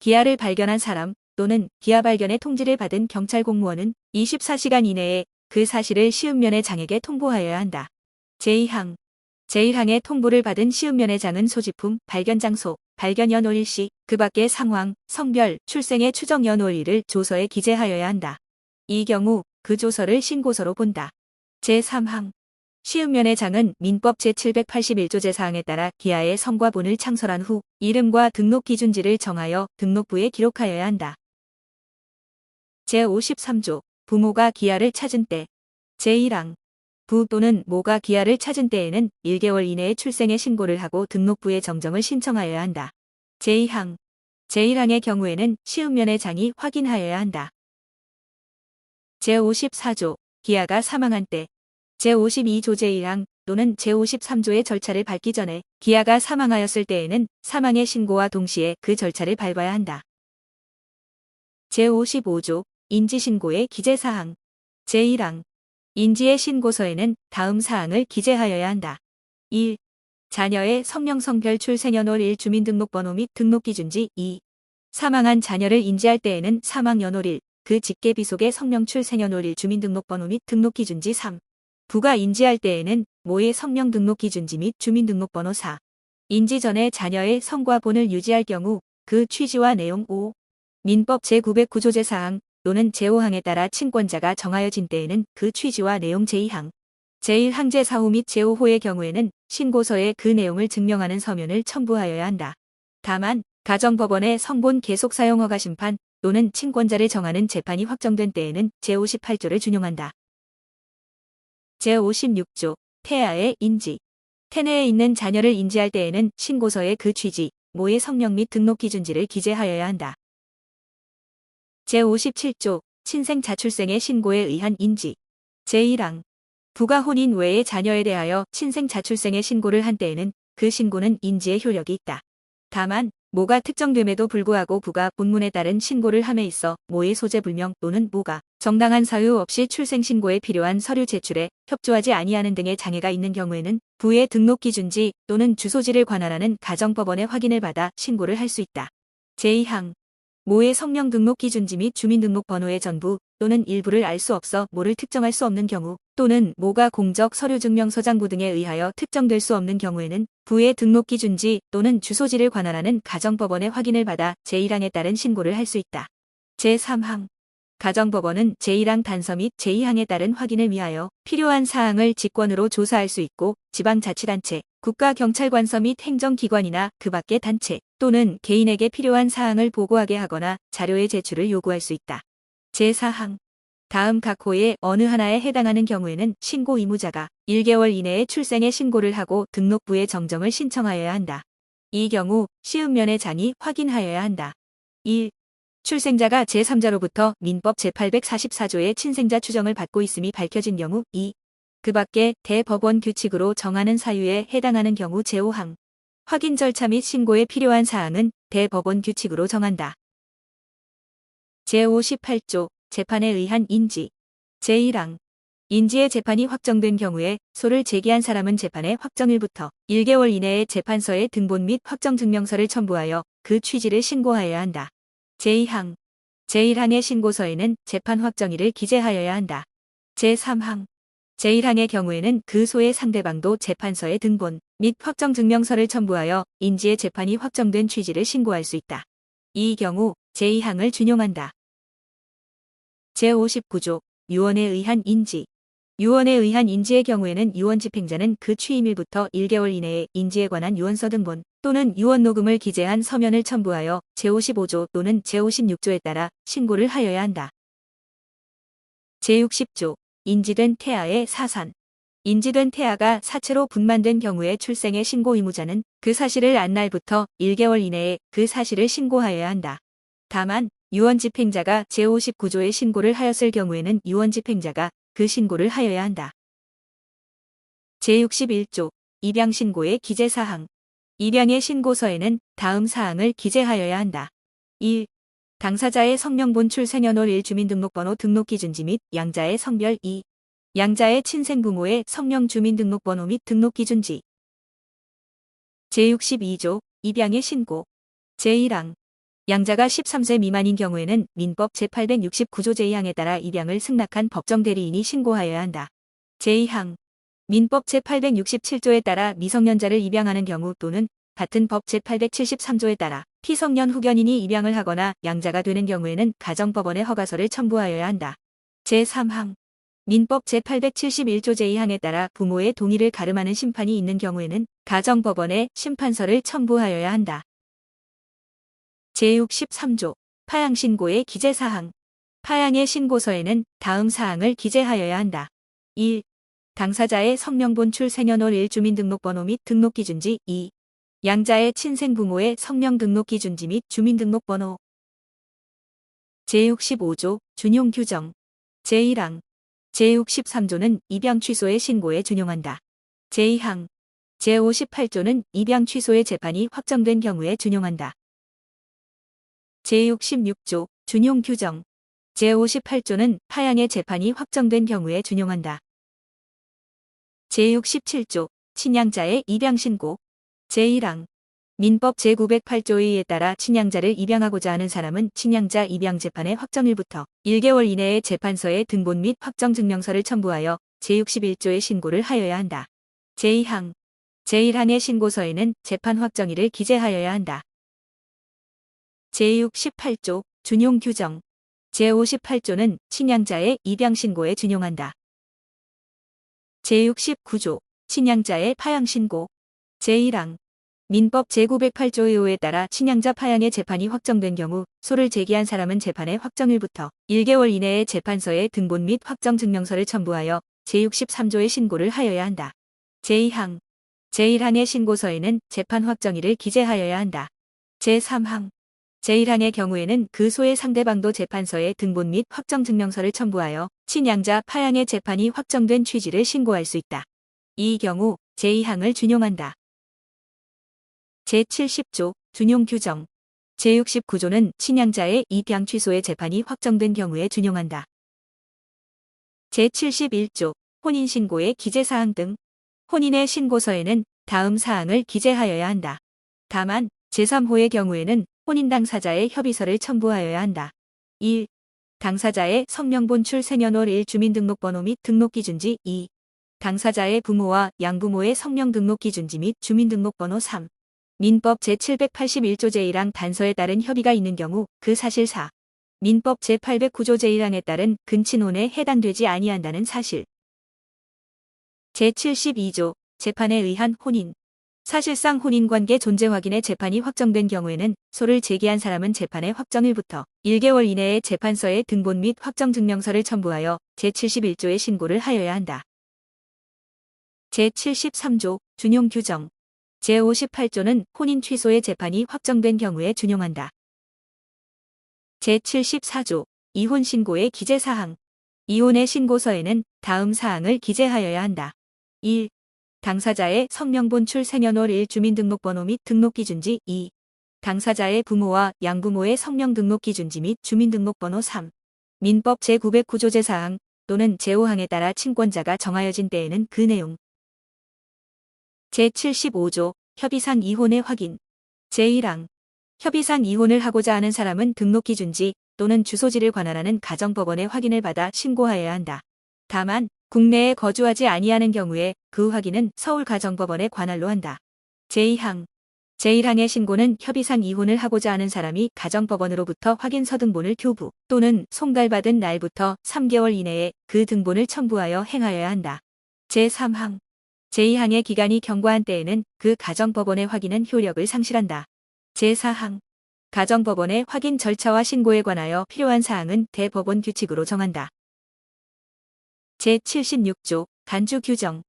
S1: 기아를 발견한 사람 또는 기아 발견의 통지를 받은 경찰 공무원은 24시간 이내에 그 사실을 시읍면의 장에게 통보하여야 한다. 제2항 제1항의 통보를 받은 시읍면의 장은 소지품, 발견 장소, 발견 연월일시, 그 밖의 상황, 성별, 출생의 추정 연월일을 조서에 기재하여야 한다. 이 경우 그 조서를 신고서로 본다. 제3항 시읍면의 장은 민법 제781조 제4항에 따라 기아의 성과 본을 창설한 후 이름과 등록기준지를 정하여 등록부에 기록하여야 한다. 제53조 부모가 기아를 찾은 때 제1항 부 또는 모가 기아를 찾은 때에는 1개월 이내에 출생의 신고를 하고 등록부에 정정을 신청하여야 한다. 제2항 제1항의 경우에는 시읍면의 장이 확인하여야 한다. 제54조 기아가 사망한 때 제52조 제1항 또는 제53조의 절차를 밟기 전에 기아가 사망하였을 때에는 사망의 신고와 동시에 그 절차를 밟아야 한다. 제55조 인지신고의 기재사항 제1항 인지의 신고서에는 다음 사항을 기재하여야 한다. 1. 자녀의 성명 성별 출생연월일 주민등록번호 및 등록기준지 2. 사망한 자녀를 인지할 때에는 사망연월일 그 직계비속의 성명 출생연월일 주민등록번호 및 등록기준지 3. 부가 인지할 때에는 모의 성명 등록기준지 및 주민등록번호 4. 인지 전에 자녀의 성과 본을 유지할 경우 그 취지와 내용 5. 민법 제909조 제4항 또는 제5항에 따라 친권자가 정하여진 때에는 그 취지와 내용 제2항, 제1항 제4호 및 제5호의 경우에는 신고서에 그 내용을 증명하는 서면을 첨부하여야 한다. 다만 가정법원의 성본 계속 사용 허가 심판 또는 친권자를 정하는 재판이 확정된 때에는 제58조를 준용한다. 제56조 태아의 인지 태내에 있는 자녀를 인지할 때에는 신고서에 그 취지, 모의 성명 및 등록기준지를 기재하여야 한다. 제57조 친생 자출생의 신고에 의한 인지 제1항 부가 혼인 외의 자녀에 대하여 친생 자출생의 신고를 한 때에는 그 신고는 인지의 효력이 있다. 다만 모가 특정됨에도 불구하고 부가 본문에 따른 신고를 함에 있어 모의 소재 불명 또는 모가 정당한 사유 없이 출생신고에 필요한 서류 제출에 협조하지 아니하는 등의 장애가 있는 경우에는 부의 등록기준지 또는 주소지를 관할하는 가정법원의 확인을 받아 신고를 할 수 있다. 제2항 모의 성명 등록기준지 및 주민등록번호의 전부 또는 일부를 알 수 없어 모를 특정할 수 없는 경우 또는 모가 공적 서류증명서장부 등에 의하여 특정될 수 없는 경우에는 부의 등록기준지 또는 주소지를 관할하는 가정법원의 확인을 받아 제1항에 따른 신고를 할 수 있다. 제3항 가정법원은 제1항 단서 및 제2항에 따른 확인을 위하여 필요한 사항을 직권으로 조사할 수 있고 지방자치단체, 국가경찰관서 및 행정기관이나 그 밖의 단체 또는 개인에게 필요한 사항을 보고하게 하거나 자료의 제출을 요구할 수 있다. 제4항 다음 각 호의 어느 하나에 해당하는 경우에는 신고 의무자가 1개월 이내에 출생의 신고를 하고 등록부에 정정을 신청하여야 한다. 이 경우 시음면의 장이 확인하여야 한다. 1. 출생자가 제3자로부터 민법 제844조의 친생자 추정을 받고 있음이 밝혀진 경우 2. 그 밖에 대법원 규칙으로 정하는 사유에 해당하는 경우 제5항. 확인 절차 및 신고에 필요한 사항은 대법원 규칙으로 정한다. 제58조 재판에 의한 인지. 제1항. 인지의 재판이 확정된 경우에 소를 제기한 사람은 재판의 확정일부터 1개월 이내에 재판서에 등본 및 확정증명서를 첨부하여 그 취지를 신고하여야 한다. 제2항. 제1항의 신고서에는 재판 확정일을 기재하여야 한다. 제3항. 제1항의 경우에는 그 소의 상대방도 재판서에 등본 및 확정증명서를 첨부하여 인지의 재판이 확정된 취지를 신고할 수 있다. 이 경우 제2항을 준용한다. 제59조 유언에 의한 인지. 유언에 의한 인지의 경우에는 유언 집행자는 그 취임일부터 1개월 이내에 인지에 관한 유언서 등본 또는 유언 녹음을 기재한 서면을 첨부하여 제55조 또는 제56조에 따라 신고를 하여야 한다. 제60조 인지된 태아의 사산. 인지된 태아가 사체로 분만된 경우에 출생의 신고 의무자는 그 사실을 안 날부터 1개월 이내에 그 사실을 신고하여야 한다. 다만 유언 집행자가 제59조에 신고를 하였을 경우에는 유언 집행자가 그 신고를 하여야 한다. 제61조 입양 신고의 기재 사항. 입양의 신고서에는 다음 사항을 기재하여야 한다. 1. 당사자의 성명본 출생연월 1 주민등록번호 등록기준지 및 양자의 성별 2. 양자의 친생부모의 성명 주민등록번호 및 등록기준지. 제62조 입양의 신고. 제1항. 양자가 13세 미만인 경우에는 민법 제869조 제2항에 따라 입양을 승낙한 법정 대리인이 신고하여야 한다. 제2항. 민법 제867조에 따라 미성년자를 입양하는 경우 또는 같은 법 제873조에 따라 피성년 후견인이 입양을 하거나 양자가 되는 경우에는 가정법원에 허가서를 첨부하여야 한다. 제3항. 민법 제871조 제2항에 따라 부모의 동의를 가름하는 심판이 있는 경우에는 가정법원에 심판서를 첨부하여야 한다. 제63조 파양신고의 기재사항. 파양의 신고서에는 다음 사항을 기재하여야 한다. 1. 당사자의 성명본 출생연월 1 주민등록번호 및 등록기준지 2. 양자의 친생부모의 성명 등록기준지 및 주민등록번호. 제65조 준용규정. 제1항. 제63조는 입양 취소의 신고에 준용한다. 제2항. 제58조는 입양 취소의 재판이 확정된 경우에 준용한다. 제66조 준용규정. 제58조는 파양의 재판이 확정된 경우에 준용한다. 제67조 친양자의 입양신고. 제1항. 민법 제908조에 의해 따라 친양자를 입양하고자 하는 사람은 친양자 입양 재판의 확정일부터 1개월 이내에 재판서에 등본 및 확정증명서를 첨부하여 제61조에 신고를 하여야 한다. 제2항. 제1항의 신고서에는 재판 확정일을 기재하여야 한다. 제68조 준용규정. 제58조는 친양자의 입양신고에 준용한다. 제69조 친양자의 파양신고. 제1항. 민법 제908조의 의호에 따라 친양자 파양의 재판이 확정된 경우 소를 제기한 사람은 재판의 확정일부터 1개월 이내에 재판서에 등본 및 확정증명서를 첨부하여 제63조에 신고를 하여야 한다. 제2항. 제1항의 신고서에는 재판 확정일을 기재하여야 한다. 제3항. 제1항의 경우에는 그 소의 상대방도 재판서에 등본 및 확정증명서를 첨부하여 친양자 파양의 재판이 확정된 취지를 신고할 수 있다. 이 경우 제2항을 준용한다. 제70조 준용규정. 제69조는 친양자의 입양 취소의 재판이 확정된 경우에 준용한다. 제71조 혼인신고의 기재사항 등. 혼인의 신고서에는 다음 사항을 기재하여야 한다. 다만 제3호의 경우에는 혼인 당사자의 협의서를 첨부하여야 한다. 1. 당사자의 성명본 출생연월 1 주민등록번호 및 등록기준지 2. 당사자의 부모와 양부모의 성명 등록기준지 및 주민등록번호 3. 민법 제781조 제1항 단서에 따른 협의가 있는 경우 그 사실 4. 민법 제809조 제1항에 따른 근친혼에 해당되지 아니한다는 사실. 제72조 재판에 의한 혼인. 사실상 혼인관계 존재 확인의 재판이 확정된 경우에는 소를 제기한 사람은 재판의 확정일부터 1개월 이내에 재판서에 등본 및 확정증명서를 첨부하여 제71조에 신고를 하여야 한다. 제73조 준용규정. 제58조는 혼인 취소의 재판이 확정된 경우에 준용한다. 제74조 이혼 신고의 기재사항. 이혼의 신고서에는 다음 사항을 기재하여야 한다. 1. 당사자의 성명본출 생년월 1 주민등록번호 및 등록기준지. 2. 당사자의 부모와 양부모의 성명등록기준지 및 주민등록번호. 3. 민법 제909조 제4항 또는 제5항에 따라 친권자가 정하여진 때에는 그 내용. 제75조 협의상 이혼의 확인. 제1항 협의상 이혼을 하고자 하는 사람은 등록기준지 또는 주소지를 관할하는 가정법원의 확인을 받아 신고하여야 한다. 다만 국내에 거주하지 아니하는 경우에 그 확인은 서울가정법원에 관할로 한다. 제2항 제1항의 신고는 협의상 이혼을 하고자 하는 사람이 가정법원으로부터 확인서 등본을 교부 또는 송달받은 날부터 3개월 이내에 그 등본을 첨부하여 행하여야 한다. 제3항 제2항의 기간이 경과한 때에는 그 가정법원의 확인은 효력을 상실한다. 제4항 가정법원의 확인 절차와 신고에 관하여 필요한 사항은 대법원 규칙으로 정한다. 제76조 간주 규정.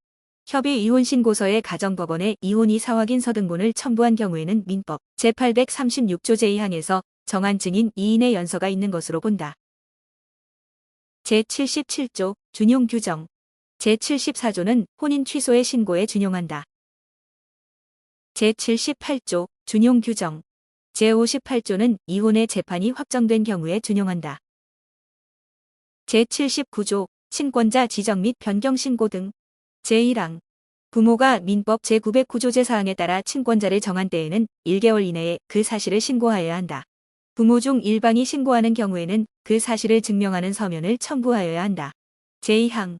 S1: 협의 이혼 신고서에 가정법원에 이혼 이사 확인서 등본을 첨부한 경우에는 민법 제836조 제2항에서 정한 증인 2인의 연서가 있는 것으로 본다. 제77조 준용 규정. 제74조는 혼인 취소의 신고에 준용한다. 제78조 준용 규정. 제58조는 이혼의 재판이 확정된 경우에 준용한다. 제79조 친권자 지정 및 변경 신고 등. 제1항 부모가 민법 제909조 제4항에 따라 친권자를 정한 때에는 1개월 이내에 그 사실을 신고하여야 한다. 부모 중 일방이 신고하는 경우에는 그 사실을 증명하는 서면을 첨부하여야 한다. 제2항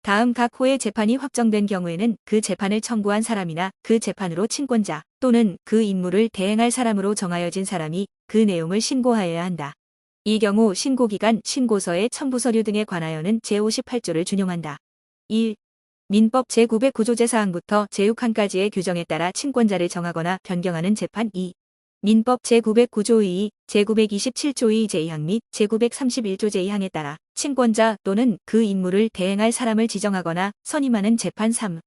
S1: 다음 각 호의 재판이 확정된 경우에는 그 재판을 청구한 사람이나 그 재판으로 친권자 또는 그 임무를 대행할 사람으로 정하여진 사람이 그 내용을 신고하여야 한다. 이 경우 신고기간, 신고서의 첨부 서류 등에 관하여는 제58조를 준용한다. 1. 민법 제909조 제4항부터 제6항까지의 규정에 따라 친권자를 정하거나 변경하는 재판. 2. 민법 제909조 2, 제927조 2 제2항 및 제931조 제2항에 따라 친권자 또는 그 임무를 대행할 사람을 지정하거나 선임하는 재판. 3.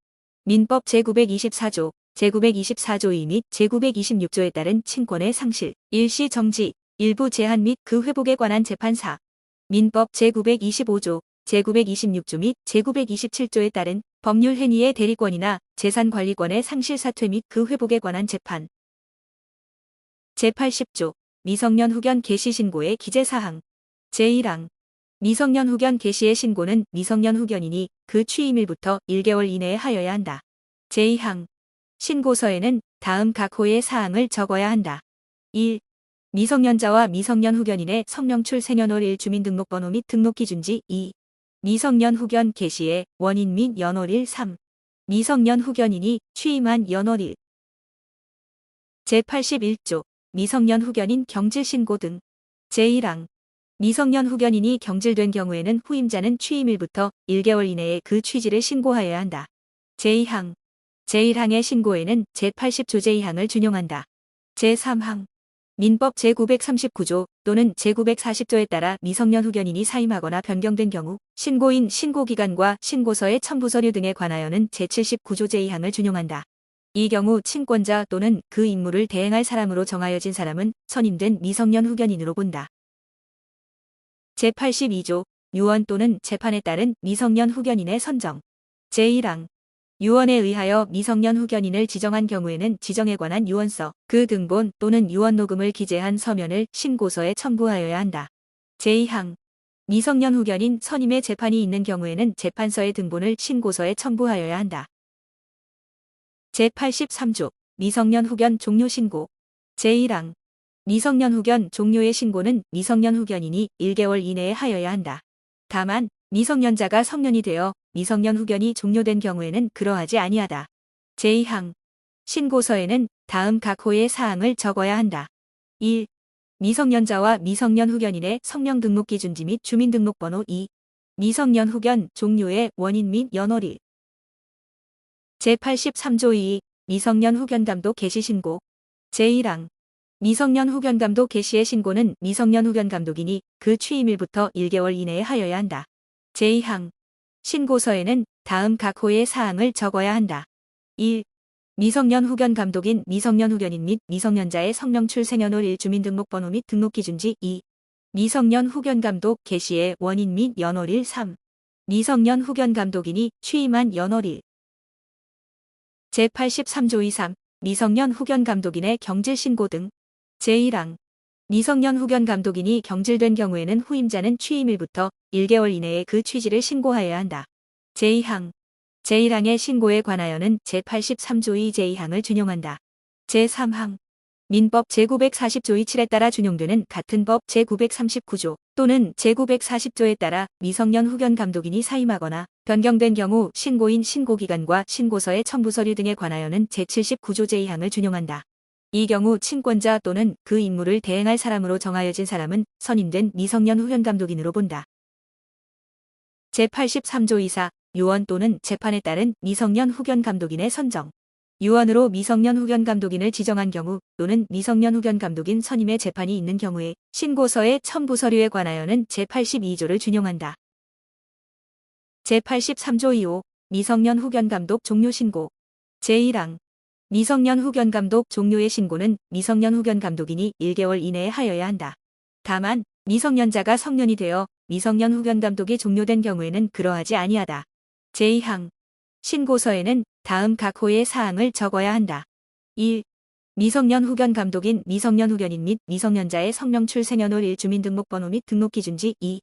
S1: 민법 제924조, 제924조 2 및 제926조에 따른 친권의 상실, 일시 정지, 일부 제한 및 그 회복에 관한 재판. 4. 민법 제925조, 제926조 및 제927조에 따른 법률 행위의 대리권이나 재산관리권의 상실 사퇴 및 그 회복에 관한 재판. 제80조 미성년 후견 개시 신고의 기재사항. 제1항 미성년 후견 개시의 신고는 미성년 후견인이 그 취임일부터 1개월 이내에 하여야 한다. 제2항 신고서에는 다음 각 호의 사항을 적어야 한다. 1. 미성년자와 미성년 후견인의 성명출 생년월 1 주민등록번호 및 등록기준지. 2. 미성년 후견 개시의 원인 및 연월 1. 3. 미성년 후견인이 취임한 연월 1. 제81조 미성년 후견인 경질신고 등. 제1항 미성년 후견인이 경질된 경우에는 후임자는 취임일부터 1개월 이내에 그 취지를 신고하여야 한다. 제2항 제1항의 신고에는 제80조 제2항을 준용한다. 제3항 민법 제939조 또는 제940조에 따라 미성년 후견인이 사임하거나 변경된 경우 신고인 신고기간과 신고서의 첨부서류 등에 관하여는 제79조 제2항을 준용한다. 이 경우 친권자 또는 그 임무를 대행할 사람으로 정하여진 사람은 선임된 미성년 후견인으로 본다. 제82조 유언 또는 재판에 따른 미성년 후견인의 선정. 제1항 유언에 의하여 미성년 후견인을 지정한 경우에는 지정에 관한 유언서, 그 등본 또는 유언 녹음을 기재한 서면을 신고서에 첨부하여야 한다. 제2항 미성년 후견인 선임의 재판이 있는 경우에는 재판서의 등본을 신고서에 첨부하여야 한다. 제83조 미성년 후견 종료 신고. 제1항 미성년 후견 종료의 신고는 미성년 후견인이 1개월 이내에 하여야 한다. 다만 미성년자가 성년이 되어 미성년 후견이 종료된 경우에는 그러하지 아니하다. 제2항 신고서에는 다음 각 호의 사항을 적어야 한다. 1. 미성년자와 미성년 후견인의 성명 등록기준지 및 주민등록번호. 2. 미성년 후견 종료의 원인 및 연월 1. 제83조 2. 미성년 후견감독 개시 신고. 제1항 미성년 후견감독 개시의 신고는 미성년 후견감독인이 그 취임일부터 1개월 이내에 하여야 한다. 제2항 신고서에는 다음 각 호의 사항을 적어야 한다. 1. 미성년 후견 감독인 미성년 후견인 및 미성년자의 성명 출생연월 1 주민등록번호 및 등록기준지 2. 미성년 후견 감독 개시의 원인 및 연월 3. 미성년 후견 감독인이 취임한 연월 제83조 2.3 미성년 후견 감독인의 경질신고 등 제1항 미성년 후견 감독인이 경질된 경우에는 후임자는 취임일부터 1개월 이내에 그 취지를 신고하여야 한다. 제2항 제1항의 신고에 관하여는 제83조 2 제2항을 준용한다. 제3항 민법 제940조 2.7에 따라 준용되는 같은 법 제939조 또는 제940조에 따라 미성년 후견 감독인이 사임하거나 변경된 경우 신고인 신고기간과 신고서의 첨부 서류 등에 관하여는 제79조 제2항을 준용한다. 이 경우 친권자 또는 그 임무를 대행할 사람으로 정하여진 사람은 선임된 미성년 후견 감독인으로 본다. 제83조 2사 유언 또는 재판에 따른 미성년 후견 감독인의 선정 유언으로 미성년 후견 감독인을 지정한 경우 또는 미성년 후견 감독인 선임의 재판이 있는 경우에 신고서의 첨부 서류에 관하여는 제82조를 준용한다. 제83조 2호 미성년 후견 감독 종료 신고 제1항 미성년 후견 감독 종료의 신고는 미성년 후견 감독인이 1개월 이내에 하여야 한다. 다만 미성년자가 성년이 되어 미성년 후견 감독이 종료된 경우에는 그러하지 아니하다. 제2항 신고서에는 다음 각 호의 사항을 적어야 한다. 1. 미성년 후견 감독인 미성년 후견인 및 미성년자의 성명 출생연월 1 주민등록번호 및 등록기준지 2.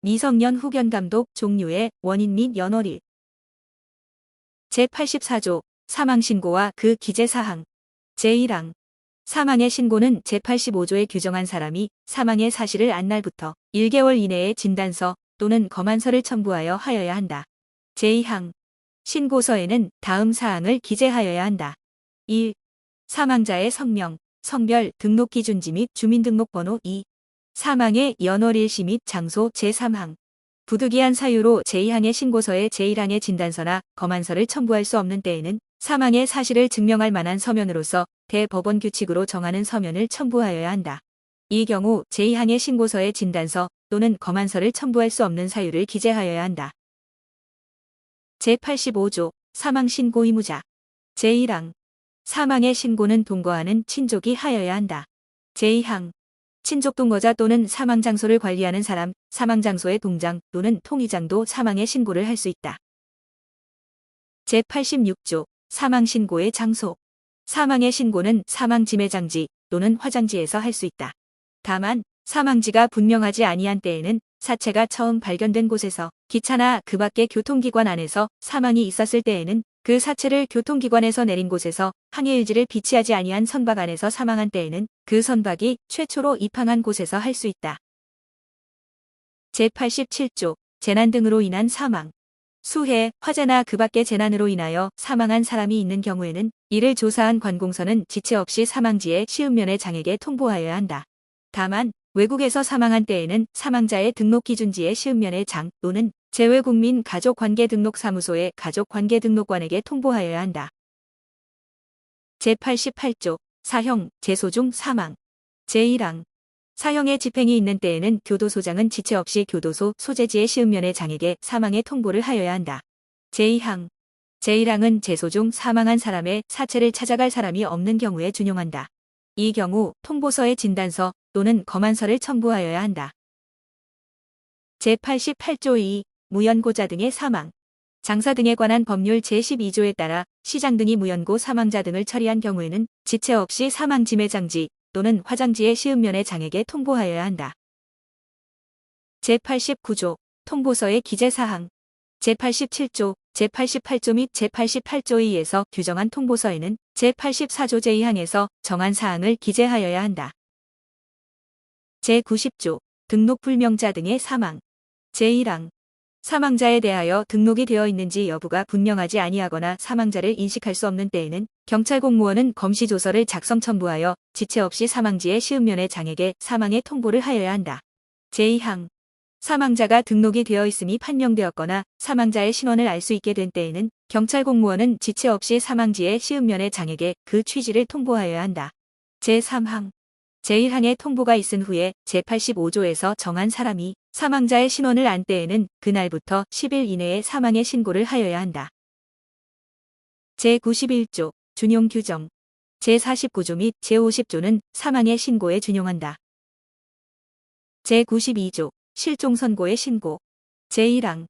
S1: 미성년 후견 감독 종료의 원인 및 연월 제84조 사망신고와 그 기재사항 제1항 사망의 신고는 제85조에 규정한 사람이 사망의 사실을 안 날부터 1개월 이내에 진단서 또는 검안서를 첨부하여 하여야 한다. 제2항 신고서에는 다음 사항을 기재하여야 한다. 1. 사망자의 성명, 성별, 등록기준지 및 주민등록번호 2. 사망의 연월 일시 및 장소 제3항 부득이한 사유로 제2항의 신고서에 제1항의 진단서나 검안서를 첨부할 수 없는 때에는 사망의 사실을 증명할 만한 서면으로서 대법원 규칙으로 정하는 서면을 첨부하여야 한다. 이 경우 제2항의 신고서에 진단서 또는 검안서를 첨부할 수 없는 사유를 기재하여야 한다. 제85조 사망신고 의무자 제1항 사망의 신고는 동거하는 친족이 하여야 한다. 제2항 친족 동거자 또는 사망 장소를 관리하는 사람, 사망 장소의 동장 또는 통의장도 사망의 신고를 할 수 있다. 제86조 사망 신고의 장소 사망의 신고는 사망 지매장지 또는 화장지에서 할 수 있다. 다만 사망지가 분명하지 아니한 때에는 사체가 처음 발견된 곳에서 기차나 그 밖의 교통기관 안에서 사망이 있었을 때에는 그 사체를 교통기관에서 내린 곳에서 항해일지를 비치하지 아니한 선박 안에서 사망한 때에는 그 선박이 최초로 입항한 곳에서 할 수 있다. 제87조 재난 등으로 인한 사망 수해, 화재나 그 밖의 재난으로 인하여 사망한 사람이 있는 경우에는 이를 조사한 관공서는 지체 없이 사망지의 시음면의 장에게 통보하여야 한다. 다만 외국에서 사망한 때에는 사망자의 등록기준지의 시음면의 장 또는 재외국민 가족관계등록사무소의 가족관계등록관에게 통보하여야 한다. 제88조 사형, 재소중, 사망 제1항 사형의 집행이 있는 때에는 교도소장은 지체 없이 교도소 소재지의 시음면의 장에게 사망의 통보를 하여야 한다. 제2항 제1항은 재소중 사망한 사람의 사체를 찾아갈 사람이 없는 경우에 준용한다. 이 경우 통보서의 진단서 또는 검안서를 첨부하여야 한다. 제88조 2 무연고자 등의 사망 장사 등에 관한 법률 제12조에 따라 시장 등이 무연고 사망자 등을 처리한 경우에는 지체 없이 사망 지매장지 또는 화장지의 시음면의 장에게 통보하여야 한다. 제89조 통보서의 기재사항 제87조, 제88조 및 제88조 2에서 규정한 통보서에는 제84조 제2항에서 정한 사항을 기재하여야 한다. 제90조 등록불명자 등의 사망 제1항 사망자에 대하여 등록이 되어 있는지 여부가 분명하지 아니하거나 사망자를 인식할 수 없는 때에는 경찰 공무원은 검시조서를 작성 첨부하여 지체 없이 사망지의 시음면의 장에게 사망의 통보를 하여야 한다. 제2항 사망자가 등록이 되어 있음이 판명되었거나 사망자의 신원을 알 수 있게 된 때에는 경찰 공무원은 지체 없이 사망지의 시음면의 장에게 그 취지를 통보하여야 한다. 제3항 제1항의 통보가 있은 후에 제85조에서 정한 사람이 사망자의 신원을 안 때에는 그날부터 10일 이내에 사망의 신고를 하여야 한다. 제91조 준용 규정 제49조 및 제50조는 사망의 신고에 준용한다. 제92조 실종선고의 신고 제1항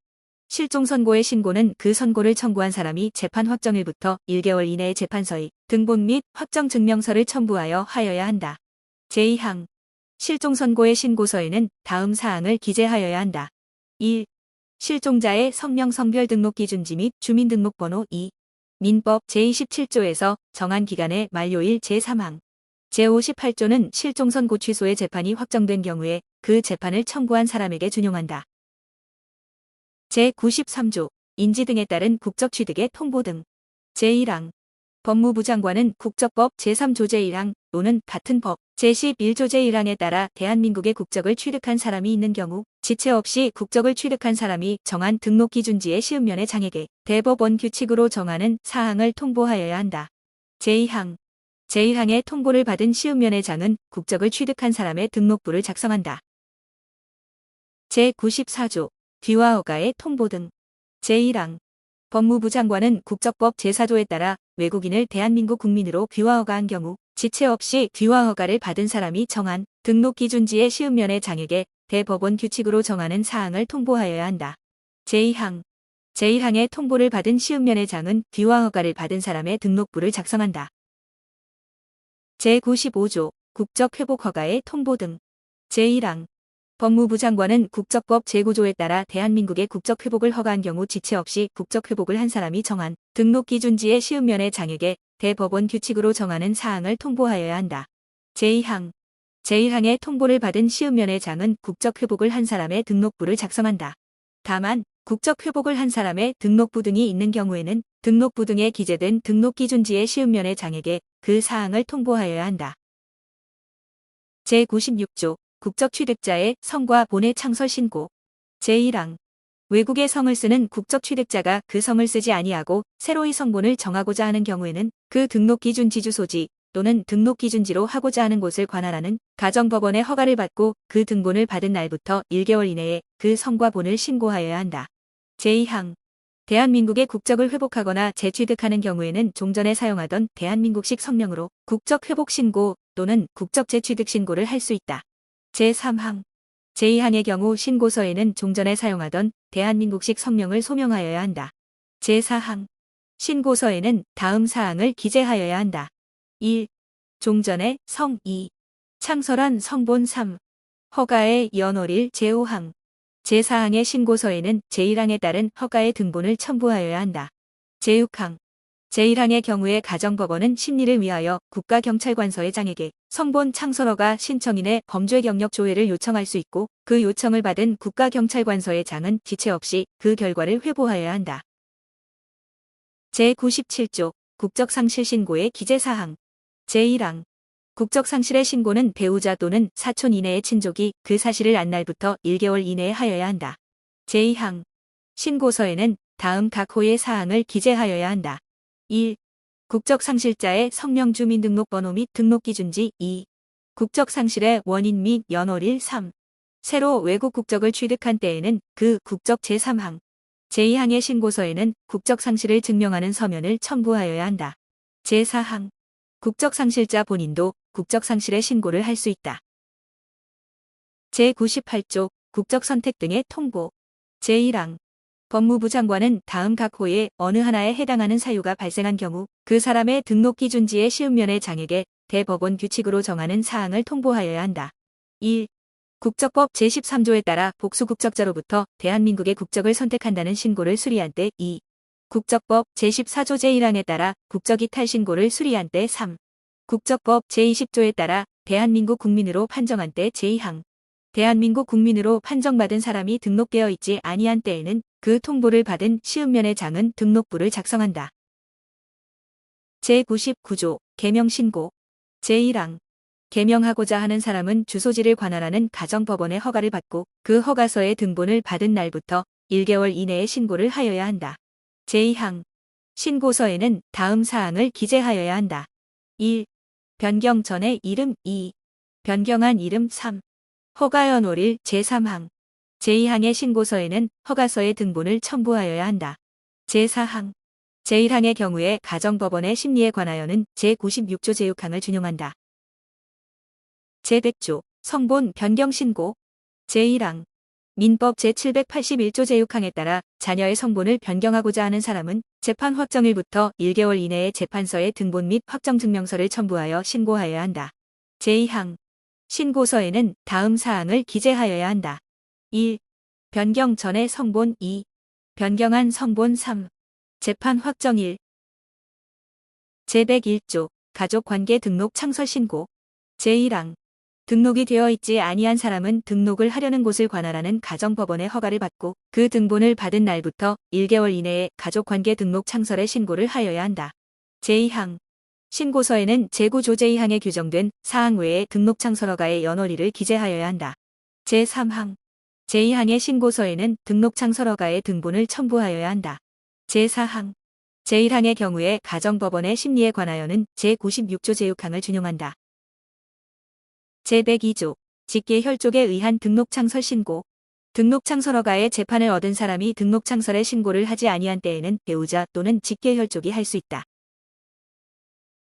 S1: 실종선고의 신고는 그 선고를 청구한 사람이 재판 확정일부터 1개월 이내에 재판서의 등본 및 확정증명서를 첨부하여 하여야 한다. 제2항 실종선고의 신고서에는 다음 사항을 기재하여야 한다. 1. 실종자의 성명 성별 등록 기준지 및 주민등록번호 2. 민법 제27조에서 정한 기간의 만료일 제3항 제58조는 실종선고 취소의 재판이 확정된 경우에 그 재판을 청구한 사람에게 준용한다. 제93조 인지 등에 따른 국적 취득의 통보 등 제1항 법무부 장관은 국적법 제3조 제1항 또는 같은 법 제11조 제1항에 따라 대한민국의 국적을 취득한 사람이 있는 경우 지체 없이 국적을 취득한 사람이 정한 등록 기준지의 시음면의 장에게 대법원 규칙으로 정하는 사항을 통보하여야 한다. 제2항 제1항의 통보를 받은 시음면의 장은 국적을 취득한 사람의 등록부를 작성한다. 제94조 귀화 허가의 통보 등 제1항 법무부 장관은 국적법 제4조에 따라 외국인을 대한민국 국민으로 귀화 허가한 경우 지체 없이 귀화 허가를 받은 사람이 정한 등록 기준지의 시음면의 장에게 대법원 규칙으로 정하는 사항을 통보하여야 한다. 제2항 제1항의 통보를 받은 시음면의 장은 귀화 허가를 받은 사람의 등록부를 작성한다. 제95조 국적 회복 허가의 통보 등 제1항 법무부 장관은 국적법 제9조에 따라 대한민국의 국적 회복을 허가한 경우 지체 없이 국적 회복을 한 사람이 정한 등록 기준지의 시음면의 장에게 대법원 규칙으로 정하는 사항을 통보하여야 한다. 제2항 제1항의 통보를 받은 시음면의 장은 국적 회복을 한 사람의 등록부를 작성한다. 다만 국적 회복을 한 사람의 등록부 등이 있는 경우에는 등록부 등에 기재된 등록 기준지의 시음면의 장에게 그 사항을 통보하여야 한다. 제96조 국적 취득자의 성과 본의 창설 신고 제1항 외국의 성을 쓰는 국적 취득자가 그 성을 쓰지 아니하고 새로이 성본을 정하고자 하는 경우에는 그 등록 기준지 주소지 또는 등록 기준지로 하고자 하는 곳을 관할하는 가정법원의 허가를 받고 그 등본을 받은 날부터 1개월 이내에 그 성과 본을 신고하여야 한다. 제2항 대한민국의 국적을 회복하거나 재취득하는 경우에는 종전에 사용하던 대한민국식 성명으로 국적 회복 신고 또는 국적 재취득 신고를 할 수 있다. 제3항 제2항의 경우 신고서에는 종전에 사용하던 대한민국식 성명을 소명하여야 한다. 제4항 신고서에는 다음 사항을 기재하여야 한다. 1. 종전의 성 2. 창설한 성본 3. 허가의 연월일 제5항 제4항의 신고서에는 제1항에 따른 허가의 등본을 첨부하여야 한다. 제6항 제1항의 경우에 가정법원은 심리를 위하여 국가경찰관서의 장에게 성본 창설허가 신청인의 범죄 경력 조회를 요청할 수 있고 그 요청을 받은 국가경찰관서의 장은 지체 없이 그 결과를 회보하여야 한다. 제97조 국적상실 신고의 기재사항 제1항 국적상실의 신고는 배우자 또는 사촌 이내의 친족이 그 사실을 안 날부터 1개월 이내에 하여야 한다. 제2항 신고서에는 다음 각 호의 사항을 기재하여야 한다. 1. 국적상실자의 성명 주민등록번호 및 등록기준지 2. 국적상실의 원인 및 연월일 3. 새로 외국 국적을 취득한 때에는 그 국적 제3항 제2항의 신고서에는 국적상실을 증명하는 서면을 첨부하여야 한다. 제4항 국적상실자 본인도 국적상실의 신고를 할 수 있다. 제98조 국적선택 등의 통보 제1항 법무부 장관은 다음 각 호의 어느 하나에 해당하는 사유가 발생한 경우 그 사람의 등록 기준지의 시음면의 장에게 대법원 규칙으로 정하는 사항을 통보하여야 한다. 1. 국적법 제13조에 따라 복수국적자로부터 대한민국의 국적을 선택한다는 신고를 수리한 때 2. 국적법 제14조 제1항에 따라 국적이탈 신고를 수리한 때 3. 국적법 제20조에 따라 대한민국 국민으로 판정한 때 제2항 대한민국 국민으로 판정받은 사람이 등록되어 있지 아니한 때에는 그 통보를 받은 시음면의 장은 등록부를 작성한다. 제99조 개명신고 제1항 개명하고자 하는 사람은 주소지를 관할하는 가정법원의 허가를 받고 그 허가서의 등본을 받은 날부터 1개월 이내에 신고를 하여야 한다. 제2항 신고서에는 다음 사항을 기재하여야 한다. 1. 변경 전의 이름 2. 변경한 이름 3. 허가연월일 제3항 제2항의 신고서에는 허가서의 등본을 첨부하여야 한다. 제4항 제1항의 경우에 가정법원의 심리에 관하여는 제96조 제6항을 준용한다. 제100조 성본 변경 신고. 제1항 민법 제781조 제6항에 따라 자녀의 성본을 변경하고자 하는 사람은 재판 확정일부터 1개월 이내에 재판서에 등본 및 확정증명서를 첨부하여 신고하여야 한다. 제2항 신고서에는 다음 사항을 기재하여야 한다. 1. 변경 전의 성본. 2. 변경한 성본. 3. 재판 확정일. 제101조 가족관계 등록 창설 신고. 제1항 등록이 되어 있지 아니한 사람은 등록을 하려는 곳을 관할하는 가정법원의 허가를 받고 그 등본을 받은 날부터 1개월 이내에 가족관계 등록 창설의 신고를 하여야 한다. 제2항 신고서에는 제9조 제2항에 규정된 사항 외에 등록 창설 허가의 연월일을 기재하여야 한다. 제3항 제2항의 신고서에는 등록 창설 허가의 등본을 첨부하여야 한다. 제4항 제1항의 경우에 가정법원의 심리에 관하여는 제96조 제6항을 준용한다. 제102조 직계 혈족에 의한 등록 창설 신고. 등록 창설 허가에 재판을 얻은 사람이 등록 창설의 신고를 하지 아니한 때에는 배우자 또는 직계 혈족이 할 수 있다.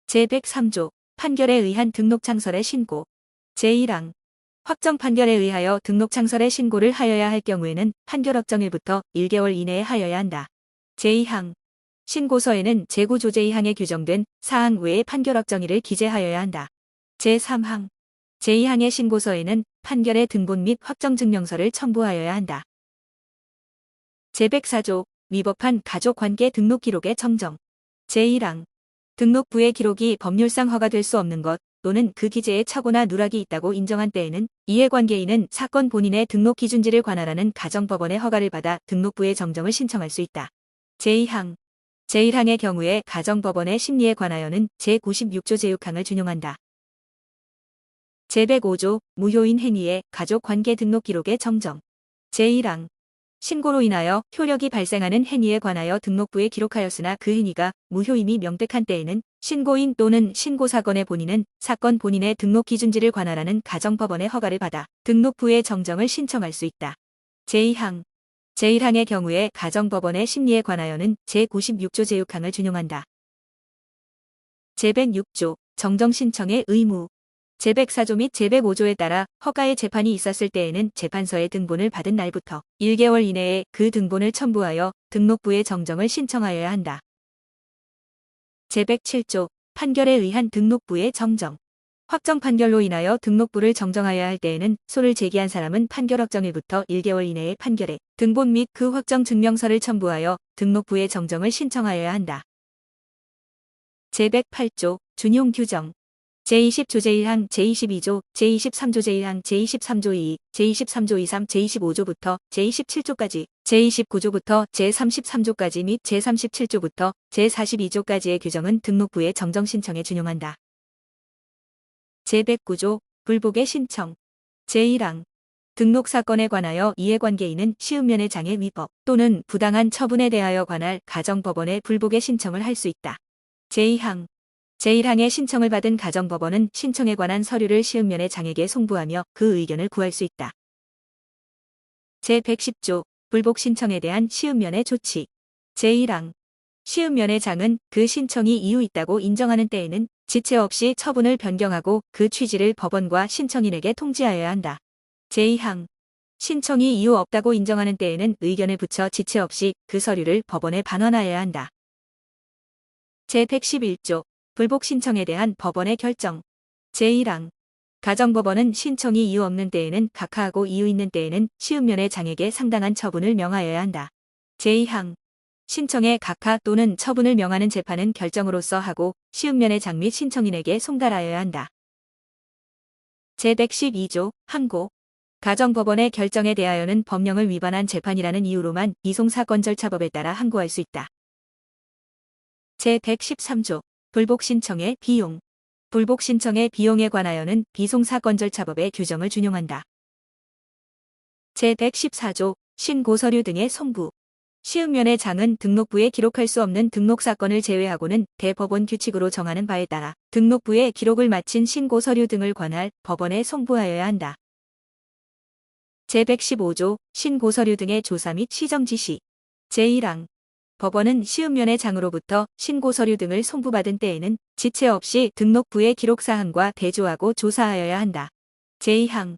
S1: 제103조 판결에 의한 등록 창설의 신고. 제1항 확정 판결에 의하여 등록 창설의 신고를 하여야 할 경우에는 판결 확정일부터 1개월 이내에 하여야 한다. 제2항 신고서에는 제9조 제2항에 규정된 사항 외에 판결 확정일을 기재하여야 한다. 제3항 제2항의 신고서에는 판결의 등본 및 확정증명서를 첨부하여야 한다. 제104조 위법한 가족관계 등록 기록의 정정. 제1항 등록부의 기록이 법률상 허가될 수 없는 것 또는 그 기재에 착오나 누락이 있다고 인정한 때에는 이해관계인은 사건 본인의 등록 기준지를 관할하는 가정법원의 허가를 받아 등록부의 정정을 신청할 수 있다. 제2항 제1항의 경우에 가정법원의 심리에 관하여는 제96조 제6항을 준용한다. 제105조 무효인 행위의 가족관계 등록 기록의 정정. 제1항 신고로 인하여 효력이 발생하는 행위에 관하여 등록부에 기록하였으나 그 행위가 무효임이 명백한 때에는 신고인 또는 신고사건의 본인은 사건 본인의 등록 기준지를 관할하는 가정법원의 허가를 받아 등록부의 정정을 신청할 수 있다. 제2항 제1항의 경우에 가정법원의 심리에 관하여는 제96조 제6항을 준용한다. 제106조 정정 신청의 의무. 제104조 및 제105조에 따라 허가의 재판이 있었을 때에는 재판서에 등본을 받은 날부터 1개월 이내에 그 등본을 첨부하여 등록부의 정정을 신청하여야 한다. 제107조 판결에 의한 등록부의 정정. 확정 판결로 인하여 등록부를 정정하여야 할 때에는 소를 제기한 사람은 판결 확정일부터 1개월 이내에 판결에 등본 및 그 확정 증명서를 첨부하여 등록부의 정정을 신청하여야 한다. 제108조 준용 규정. 제20조 제1항, 제22조, 제23조 제1항, 제23조 2, 제23조 23, 제25조부터 제27조까지, 제29조부터 제33조까지 및 제37조부터 제42조까지의 규정은 등록부의 정정 신청에 준용한다. 제109조 불복의 신청. 제1항 등록 사건에 관하여 이해관계인은 시음면의 장애 위법 또는 부당한 처분에 대하여 관할 가정법원에 불복의 신청을 할 수 있다. 제2항 제1항의 신청을 받은 가정법원은 신청에 관한 서류를 시음면의 장에게 송부하며 그 의견을 구할 수 있다. 제110조 불복 신청에 대한 시음면의 조치. 제1항 시음면의 장은 그 신청이 이유 있다고 인정하는 때에는 지체 없이 처분을 변경하고 그 취지를 법원과 신청인에게 통지하여야 한다. 제2항 신청이 이유 없다고 인정하는 때에는 의견을 붙여 지체 없이 그 서류를 법원에 반환하여야 한다. 제111조 불복 신청에 대한 법원의 결정. 제1항 가정법원은 신청이 이유 없는 때에는 각하하고 이유 있는 때에는 시음면의 장에게 상당한 처분을 명하여야 한다. 제2항 신청에 각하 또는 처분을 명하는 재판은 결정으로서 하고 시음면의 장 및 신청인에게 송달하여야 한다. 제112조 항고 가정법원의 결정에 대하여는 법령을 위반한 재판이라는 이유로만 이송사건절차법에 따라 항고할 수 있다. 제113조 불복 신청의 비용. 불복 신청의 비용에 관하여는 비송사건절차법의 규정을 준용한다. 제114조 신고서류 등의 송부. 시음면의 장은 등록부에 기록할 수 없는 등록사건을 제외하고는 대법원 규칙으로 정하는 바에 따라 등록부에 기록을 마친 신고서류 등을 관할 법원에 송부하여야 한다. 제115조 신고서류 등의 조사 및 시정 지시. 제1항 법원은 시음면회 장으로부터 신고서류 등을 송부받은 때에는 지체 없이 등록부의 기록사항과 대조하고 조사하여야 한다. 제2항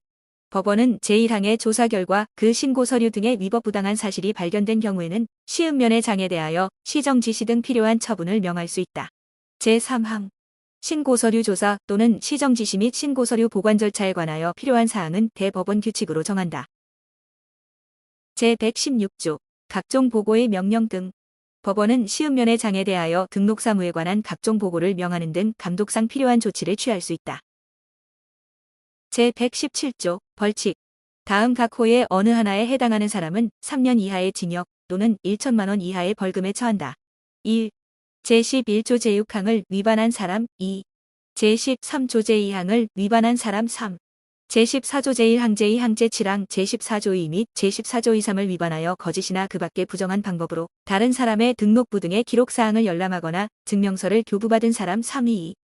S1: 법원은 제1항의 조사 결과 그 신고서류 등의 위법부당한 사실이 발견된 경우에는 시음면회 장에 대하여 시정지시 등 필요한 처분을 명할 수 있다. 제3항 신고서류 조사 또는 시정지시 및 신고서류 보관 절차에 관하여 필요한 사항은 대법원 규칙으로 정한다. 제116조 각종 보고의 명령 등 법원은 시음면회 장에 대하여 등록 사무에 관한 각종 보고를 명하는 등 감독상 필요한 조치를 취할 수 있다. 제117조 벌칙 다음 각 호의 어느 하나에 해당하는 사람은 3년 이하의 징역 또는 1천만 원 이하의 벌금에 처한다. 1. 제11조 제6항을 위반한 사람 2. 제13조 제2항을 위반한 사람 3. 제14조 제1항 제2항 제7항 제14조 2 및 제14조 2, 3을 위반하여 거짓이나 그 밖의 부정한 방법으로 다른 사람의 등록부 등의 기록사항을 열람하거나 증명서를 교부받은 사람 3. 2.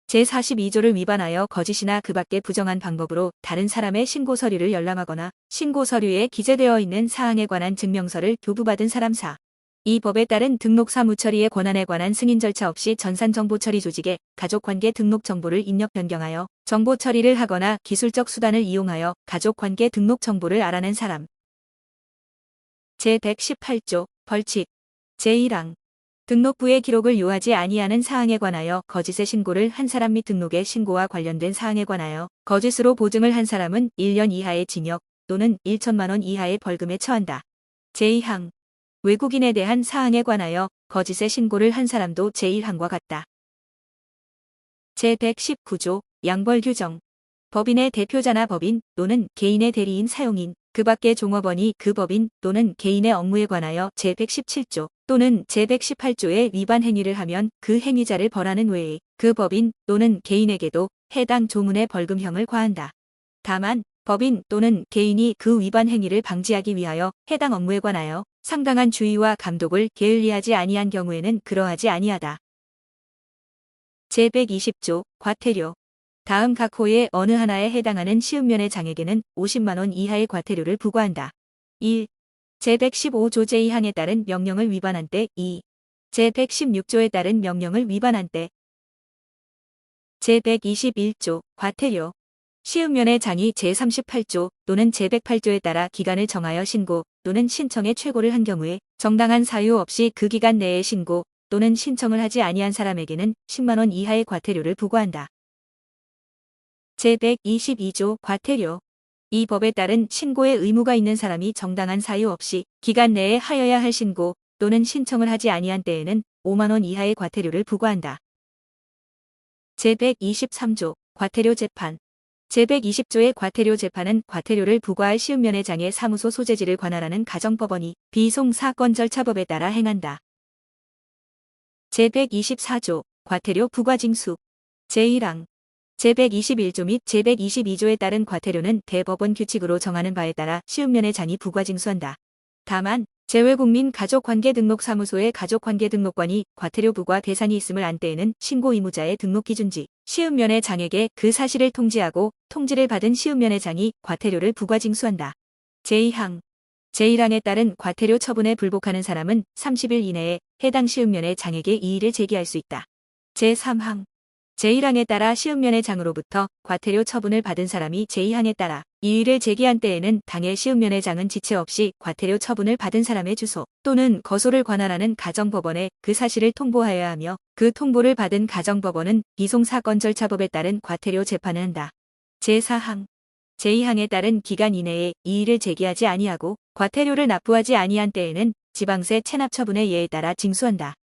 S1: 제42조를 위반하여 거짓이나 그 밖의 부정한 방법으로 다른 사람의 신고서류를 열람하거나 신고서류에 기재되어 있는 사항에 관한 증명서를 교부받은 사람 4. 이 법에 따른 등록사무 처리의 권한에 관한 승인 절차 없이 전산정보처리 조직에 가족관계 등록 정보를 입력 변경하여 정보 처리를 하거나 기술적 수단을 이용하여 가족관계 등록 정보를 알아낸 사람. 제118조 벌칙 제1항 등록부의 기록을 요하지 아니하는 사항에 관하여 거짓의 신고를 한 사람 및 등록의 신고와 관련된 사항에 관하여 거짓으로 보증을 한 사람은 1년 이하의 징역 또는 1천만 원 이하의 벌금에 처한다. 제2항 외국인에 대한 사항에 관하여 거짓의 신고를 한 사람도 제1항과 같다. 제119조 양벌 규정 법인의 대표자나 법인 또는 개인의 대리인 사용인 그 밖의 종업원이 그 법인 또는 개인의 업무에 관하여 제117조 또는 제118조의 위반 행위를 하면 그 행위자를 벌하는 외에 그 법인 또는 개인에게도 해당 조문의 벌금형을 과한다. 다만 법인 또는 개인이 그 위반 행위를 방지하기 위하여 해당 업무에 관하여 상당한 주의와 감독을 게을리하지 아니한 경우에는 그러하지 아니하다. 제120조 과태료 다음 각 호의 어느 하나에 해당하는 시음면회 장에게는 50만 원 이하의 과태료를 부과한다. 1. 제115조 제2항에 따른 명령을 위반한 때 2. 제116조에 따른 명령을 위반한 때 제121조 과태료 시음면회 장이 제38조 또는 제108조에 따라 기간을 정하여 신고 또는 신청에 최고를 한 경우에 정당한 사유 없이 그 기간 내에 신고 또는 신청을 하지 아니한 사람에게는 10만 원 이하의 과태료를 부과한다. 제122조 과태료 이 법에 따른 신고의 의무가 있는 사람이 정당한 사유 없이 기간 내에 하여야 할 신고 또는 신청을 하지 아니한 때에는 5만 원 이하의 과태료를 부과한다. 제123조 과태료 재판 제120조의 과태료 재판은 과태료를 부과할 시음면회 장의 사무소 소재지를 관할하는 가정법원이 비송 사건 절차법에 따라 행한다. 제124조 과태료 부과 징수 제1항 제121조 및 제122조에 따른 과태료는 대법원 규칙으로 정하는 바에 따라 시음면회 장이 부과 징수한다. 다만 재외국민 가족관계등록사무소의 가족관계등록관이 과태료 부과 대상이 있음을 안 때에는 신고 의무자의 등록 기준지 시음면회 장에게 그 사실을 통지하고 통지를 받은 시음면회 장이 과태료를 부과 징수한다. 제2항 제1항에 따른 과태료 처분에 불복하는 사람은 30일 이내에 해당 시음면회 장에게 이의를 제기할 수 있다. 제3항 제1항에 따라 시음면회 장으로부터 과태료 처분을 받은 사람이 제2항에 따라 이의를 제기한 때에는 당해 시음면회 장은 지체 없이 과태료 처분을 받은 사람의 주소 또는 거소를 관할하는 가정법원에 그 사실을 통보하여야 하며 그 통보를 받은 가정법원은 비송사건 절차법에 따른 과태료 재판을 한다. 제4항 제2항에 따른 기간 이내에 이의를 제기하지 아니하고 과태료를 납부하지 아니한 때에는 지방세 체납 처분의 예에 따라 징수한다.